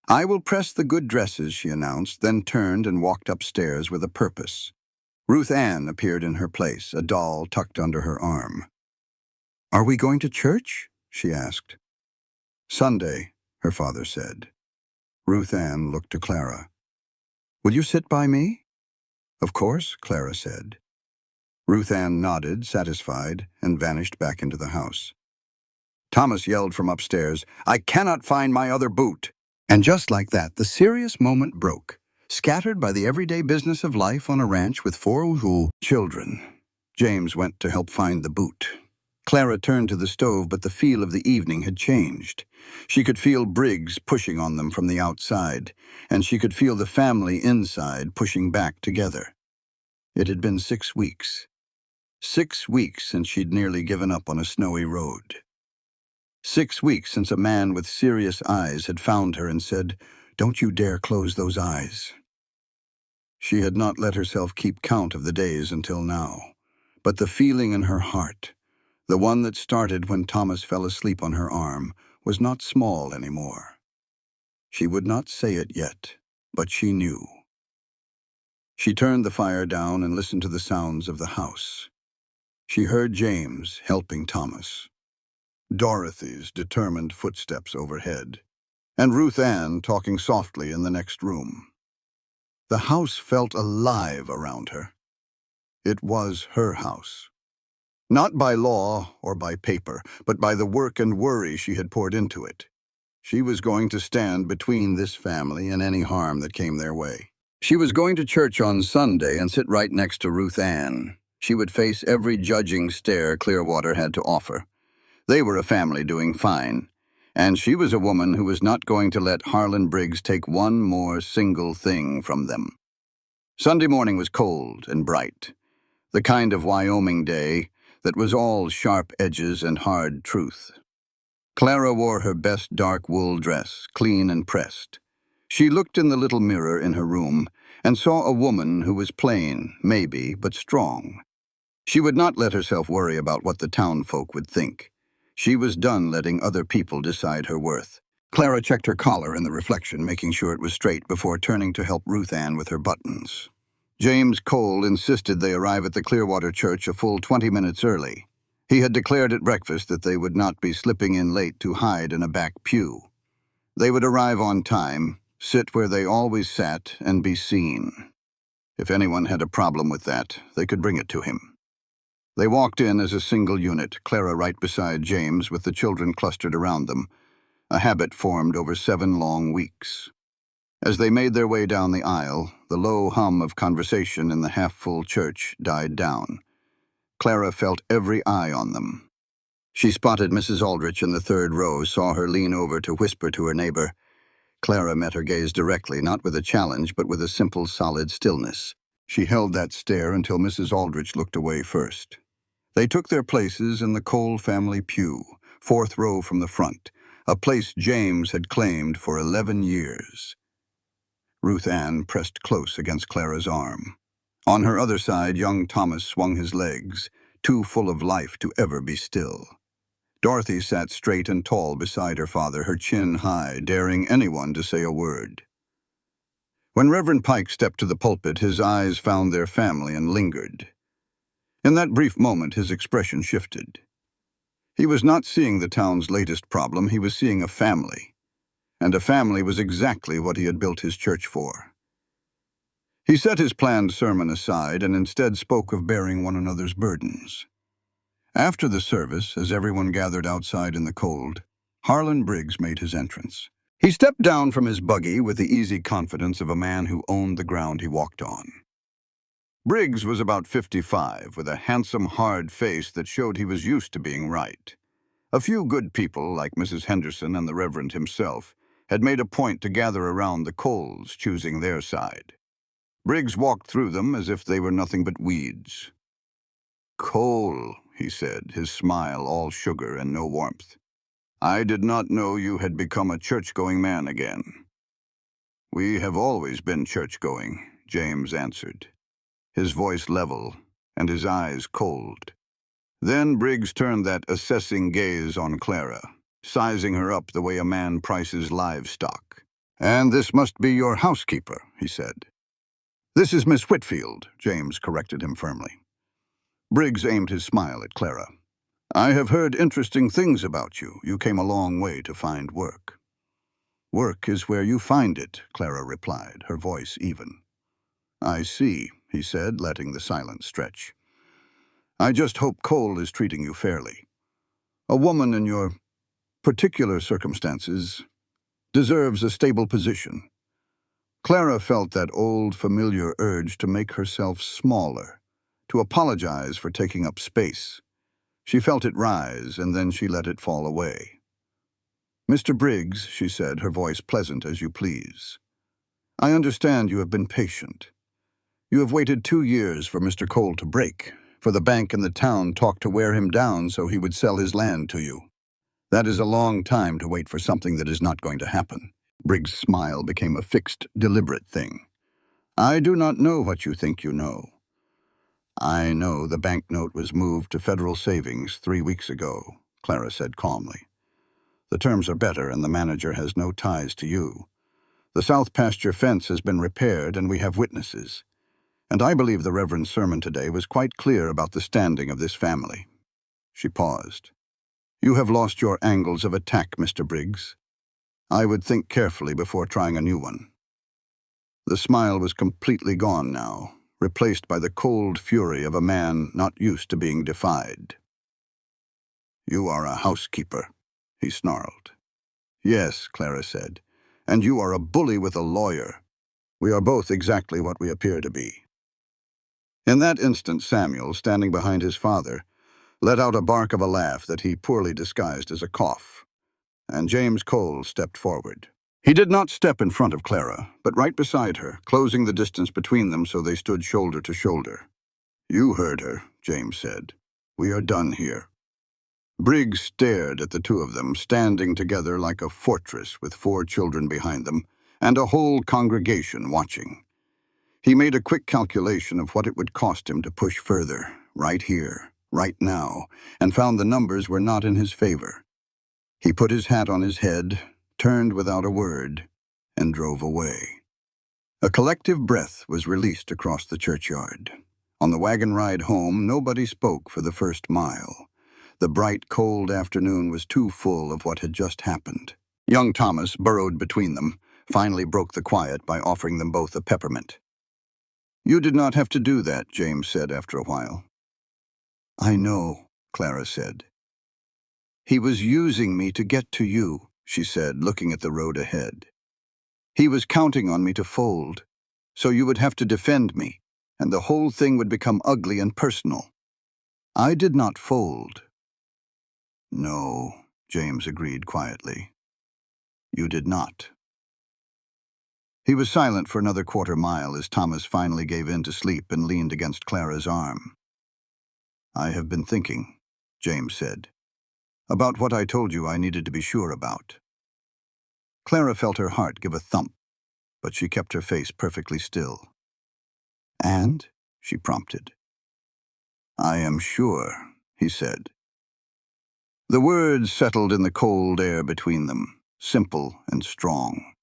"I will press the good dresses," she announced, then turned and walked upstairs with a purpose. Ruth Ann appeared in her place, a doll tucked under her arm. "Are we going to church?" she asked. "Sunday," her father said. Ruth Ann looked to Clara. "Will you sit by me?" "Of course," Clara said. Ruth Ann nodded, satisfied, and vanished back into the house. Thomas yelled from upstairs, "I cannot find my other boot." And just like that, the serious moment broke. Scattered by the everyday business of life on a ranch with 4 children, James went to help find the boot. Clara turned to the stove, but the feel of the evening had changed. She could feel Briggs pushing on them from the outside, and she could feel the family inside pushing back together. It had been 6 weeks. 6 weeks since she'd nearly given up on a snowy road. 6 weeks since a man with serious eyes had found her and said, "Don't you dare close those eyes." She had not let herself keep count of the days until now, but the feeling in her heart, the one that started when Thomas fell asleep on her arm, was not small anymore. She would not say it yet, but she knew. She turned the fire down and listened to the sounds of the house. She heard James helping Thomas, Dorothy's determined footsteps overhead, and Ruth Ann talking softly in the next room. The house felt alive around her. It was her house. Not by law or by paper, but by the work and worry she had poured into it. She was going to stand between this family and any harm that came their way. She was going to church on Sunday and sit right next to Ruth Ann. She would face every judging stare Clearwater had to offer. They were a family doing fine, and she was a woman who was not going to let Harlan Briggs take one more single thing from them. Sunday morning was cold and bright, the kind of Wyoming day that was all sharp edges and hard truth. Clara wore her best dark wool dress, clean and pressed. She looked in the little mirror in her room and saw a woman who was plain, maybe, but strong. She would not let herself worry about what the town folk would think. She was done letting other people decide her worth. Clara checked her collar in the reflection, making sure it was straight before turning to help Ruth Ann with her buttons. James Cole insisted they arrive at the Clearwater Church a full 20 minutes early. He had declared at breakfast that they would not be slipping in late to hide in a back pew. They would arrive on time, sit where they always sat, and be seen. If anyone had a problem with that, they could bring it to him. They walked in as a single unit, Clara right beside James with the children clustered around them, a habit formed over 7 long weeks. As they made their way down the aisle, the low hum of conversation in the half-full church died down. Clara felt every eye on them. She spotted Mrs. Aldrich in the 3rd row, saw her lean over to whisper to her neighbor. Clara met her gaze directly, not with a challenge, but with a simple, solid stillness. She held that stare until Mrs. Aldrich looked away first. They took their places in the Cole family pew, 4th row from the front, a place James had claimed for 11 years. Ruth Ann pressed close against Clara's arm. On her other side, young Thomas swung his legs, too full of life to ever be still. Dorothy sat straight and tall beside her father, her chin high, daring anyone to say a word. When Reverend Pike stepped to the pulpit, his eyes found their family and lingered. In that brief moment, his expression shifted. He was not seeing the town's latest problem, he was seeing a family. And a family was exactly what he had built his church for. He set his planned sermon aside and instead spoke of bearing one another's burdens. After the service, as everyone gathered outside in the cold, Harlan Briggs made his entrance. He stepped down from his buggy with the easy confidence of a man who owned the ground he walked on. Briggs was about 55, with a handsome, hard face that showed he was used to being right. A few good people, like Mrs. Henderson and the Reverend himself, had made a point to gather around the Coles, choosing their side. Briggs walked through them as if they were nothing but weeds. "Cole," he said, his smile all sugar and no warmth. "I did not know you had become a church-going man again." "We have always been church-going," James answered, his voice level and his eyes cold. Then Briggs turned that assessing gaze on Clara, sizing her up the way a man prices livestock. "And this must be your housekeeper," he said. "This is Miss Whitfield," James corrected him firmly. Briggs aimed his smile at Clara. "I have heard interesting things about you. You came a long way to find work." "Work is where you find it," Clara replied, her voice even. "I see," he said, letting the silence stretch. "I just hope Cole is treating you fairly. A woman in your particular circumstances deserves a stable position." Clara felt that old, familiar urge to make herself smaller, to apologize for taking up space. She felt it rise, and then she let it fall away. "Mr. Briggs," she said, her voice pleasant as you please, "I understand you have been patient. You have waited 2 years for Mr. Cole to break, for the bank in the town talked to wear him down so he would sell his land to you. That is a long time to wait for something that is not going to happen." Briggs' smile became a fixed, deliberate thing. "I do not know what you think you know. I know the banknote was moved to federal savings 3 weeks ago," Clara said calmly. "The terms are better and the manager has no ties to you. The south pasture fence has been repaired and we have witnesses. And I believe the Reverend's sermon today was quite clear about the standing of this family." She paused. "You have lost your angles of attack, Mr. Briggs. I would think carefully before trying a new one." The smile was completely gone now, replaced by the cold fury of a man not used to being defied. "You are a housekeeper," he snarled. "Yes," Clara said, "and you are a bully with a lawyer. We are both exactly what we appear to be." In that instant, Samuel, standing behind his father, let out a bark of a laugh that he poorly disguised as a cough, and James Cole stepped forward. He did not step in front of Clara, but right beside her, closing the distance between them so they stood shoulder to shoulder. "You heard her," James said. "We are done here." Briggs stared at the two of them, standing together like a fortress with 4 children behind them, and a whole congregation watching. He made a quick calculation of what it would cost him to push further, right here, right now, and found the numbers were not in his favor. He put his hat on his head, turned without a word, and drove away. A collective breath was released across the churchyard. On the wagon ride home, nobody spoke for the first mile. The bright, cold afternoon was too full of what had just happened. Young Thomas burrowed between them, finally broke the quiet by offering them both a peppermint. "You did not have to do that," James said after a while. "I know," Clara said. "He was using me to get to you," she said, looking at the road ahead. "He was counting on me to fold, so you would have to defend me, and the whole thing would become ugly and personal. I did not fold." "No," James agreed quietly. "You did not." He was silent for another quarter-mile as Thomas finally gave in to sleep and leaned against Clara's arm. "I have been thinking," James said, "about what I told you I needed to be sure about." Clara felt her heart give a thump, but she kept her face perfectly still. "And?" she prompted. "I am sure," he said. The words settled in the cold air between them, simple and strong.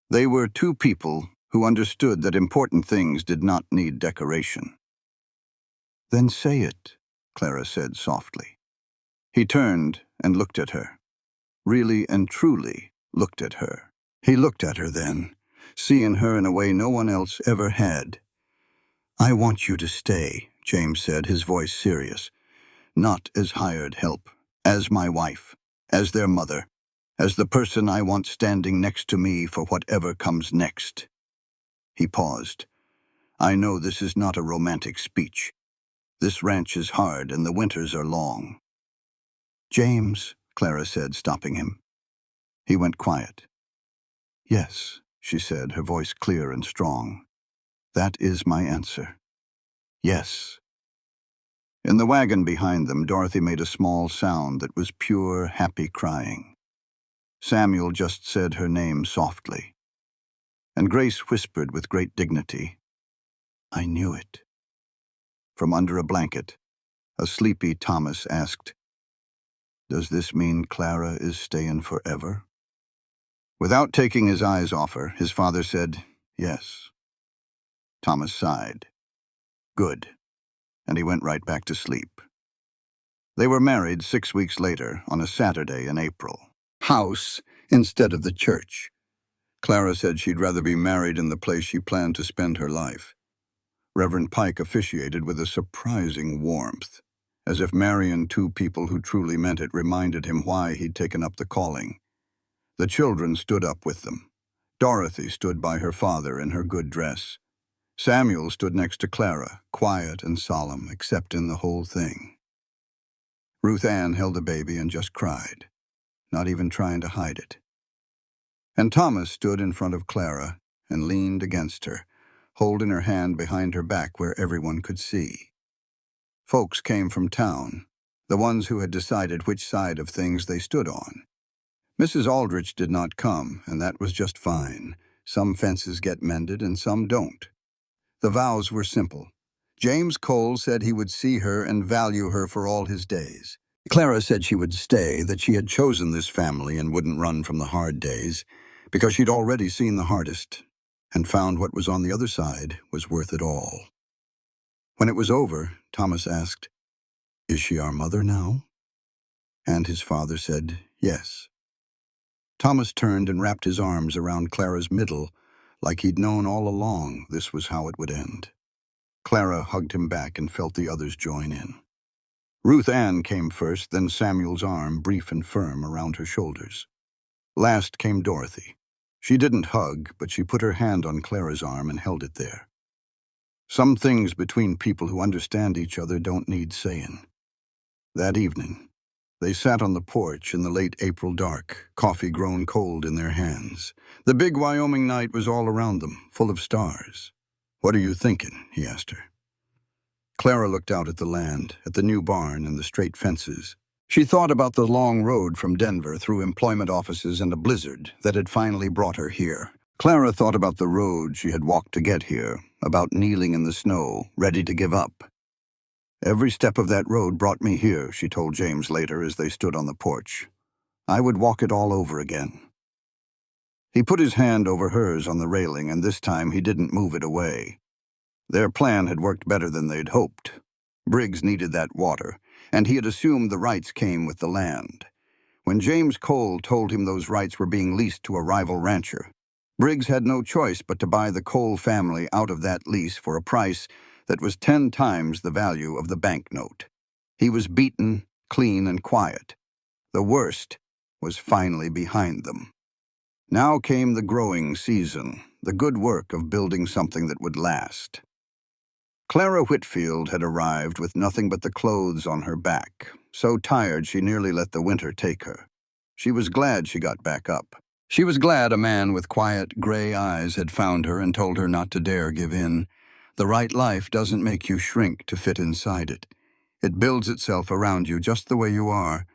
They were two people who understood that important things did not need decoration. "Then say it," Clara said softly. He turned and looked at her. Really and truly looked at her. He looked at her then, seeing her in a way no one else ever had. "I want you to stay," James said, his voice serious. "Not as hired help, as my wife, as their mother, as the person I want standing next to me for whatever comes next." He paused. "I know this is not a romantic speech. This ranch is hard and the winters are long." "James," Clara said, stopping him. He went quiet. "Yes," she said, her voice clear and strong. "That is my answer. Yes." In the wagon behind them, Dorothy made a small sound that was pure, happy crying. Samuel just said her name softly. And Grace whispered with great dignity, "I knew it." From under a blanket, a sleepy Thomas asked, "Does this mean Clara is staying forever?" Without taking his eyes off her, his father said, "Yes." Thomas sighed. "Good." And he went right back to sleep. They were married 6 weeks later on a Saturday in April. House instead of the church. Clara said she'd rather be married in the place she planned to spend her life. Reverend Pike officiated with a surprising warmth, as if marrying two people who truly meant it reminded him why he'd taken up the calling. The children stood up with them. Dorothy stood by her father in her good dress. Samuel stood next to Clara, quiet and solemn, accepting the whole thing. Ruth Ann held the baby and just cried, not even trying to hide it. And Thomas stood in front of Clara and leaned against her, holding her hand behind her back where everyone could see. Folks came from town, the ones who had decided which side of things they stood on. Mrs. Aldrich did not come, and that was just fine. Some fences get mended and some don't. The vows were simple. James Cole said he would see her and value her for all his days. Clara said she would stay, that she had chosen this family and wouldn't run from the hard days, because she'd already seen the hardest, and found what was on the other side was worth it all. When it was over, Thomas asked, "Is she our mother now?" And his father said, "Yes." Thomas turned and wrapped his arms around Clara's middle, like he'd known all along this was how it would end. Clara hugged him back and felt the others join in. Ruth Ann came first, then Samuel's arm, brief and firm, around her shoulders. Last came Dorothy. She didn't hug, but she put her hand on Clara's arm and held it there. Some things between people who understand each other don't need saying. That evening, They sat on the porch in the late April dark, coffee grown cold in their hands. The big Wyoming night was all around them, full of stars. "What are you thinking?" he asked her. Clara looked out at the land, at the new barn and the straight fences. She thought about the long road from Denver through employment offices and a blizzard that had finally brought her here. Clara thought about the road she had walked to get here, about kneeling in the snow, ready to give up. "Every step of that road brought me here," she told James later as they stood on the porch. "I would walk it all over again." He put his hand over hers on the railing, and this time he didn't move it away. Their plan had worked better than they'd hoped. Briggs needed that water, and he had assumed the rights came with the land. When James Cole told him those rights were being leased to a rival rancher, Briggs had no choice but to buy the Cole family out of that lease for a price that was 10 times the value of the banknote. He was beaten, clean, and quiet. The worst was finally behind them. Now came the growing season, the good work of building something that would last. Clara Whitfield had arrived with nothing but the clothes on her back, so tired she nearly let the winter take her. She was glad she got back up. She was glad a man with quiet, gray eyes had found her and told her not to dare give in. The right life doesn't make you shrink to fit inside it. It builds itself around you just the way you are.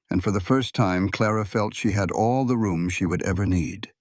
And for the first time, Clara felt she had all the room she would ever need.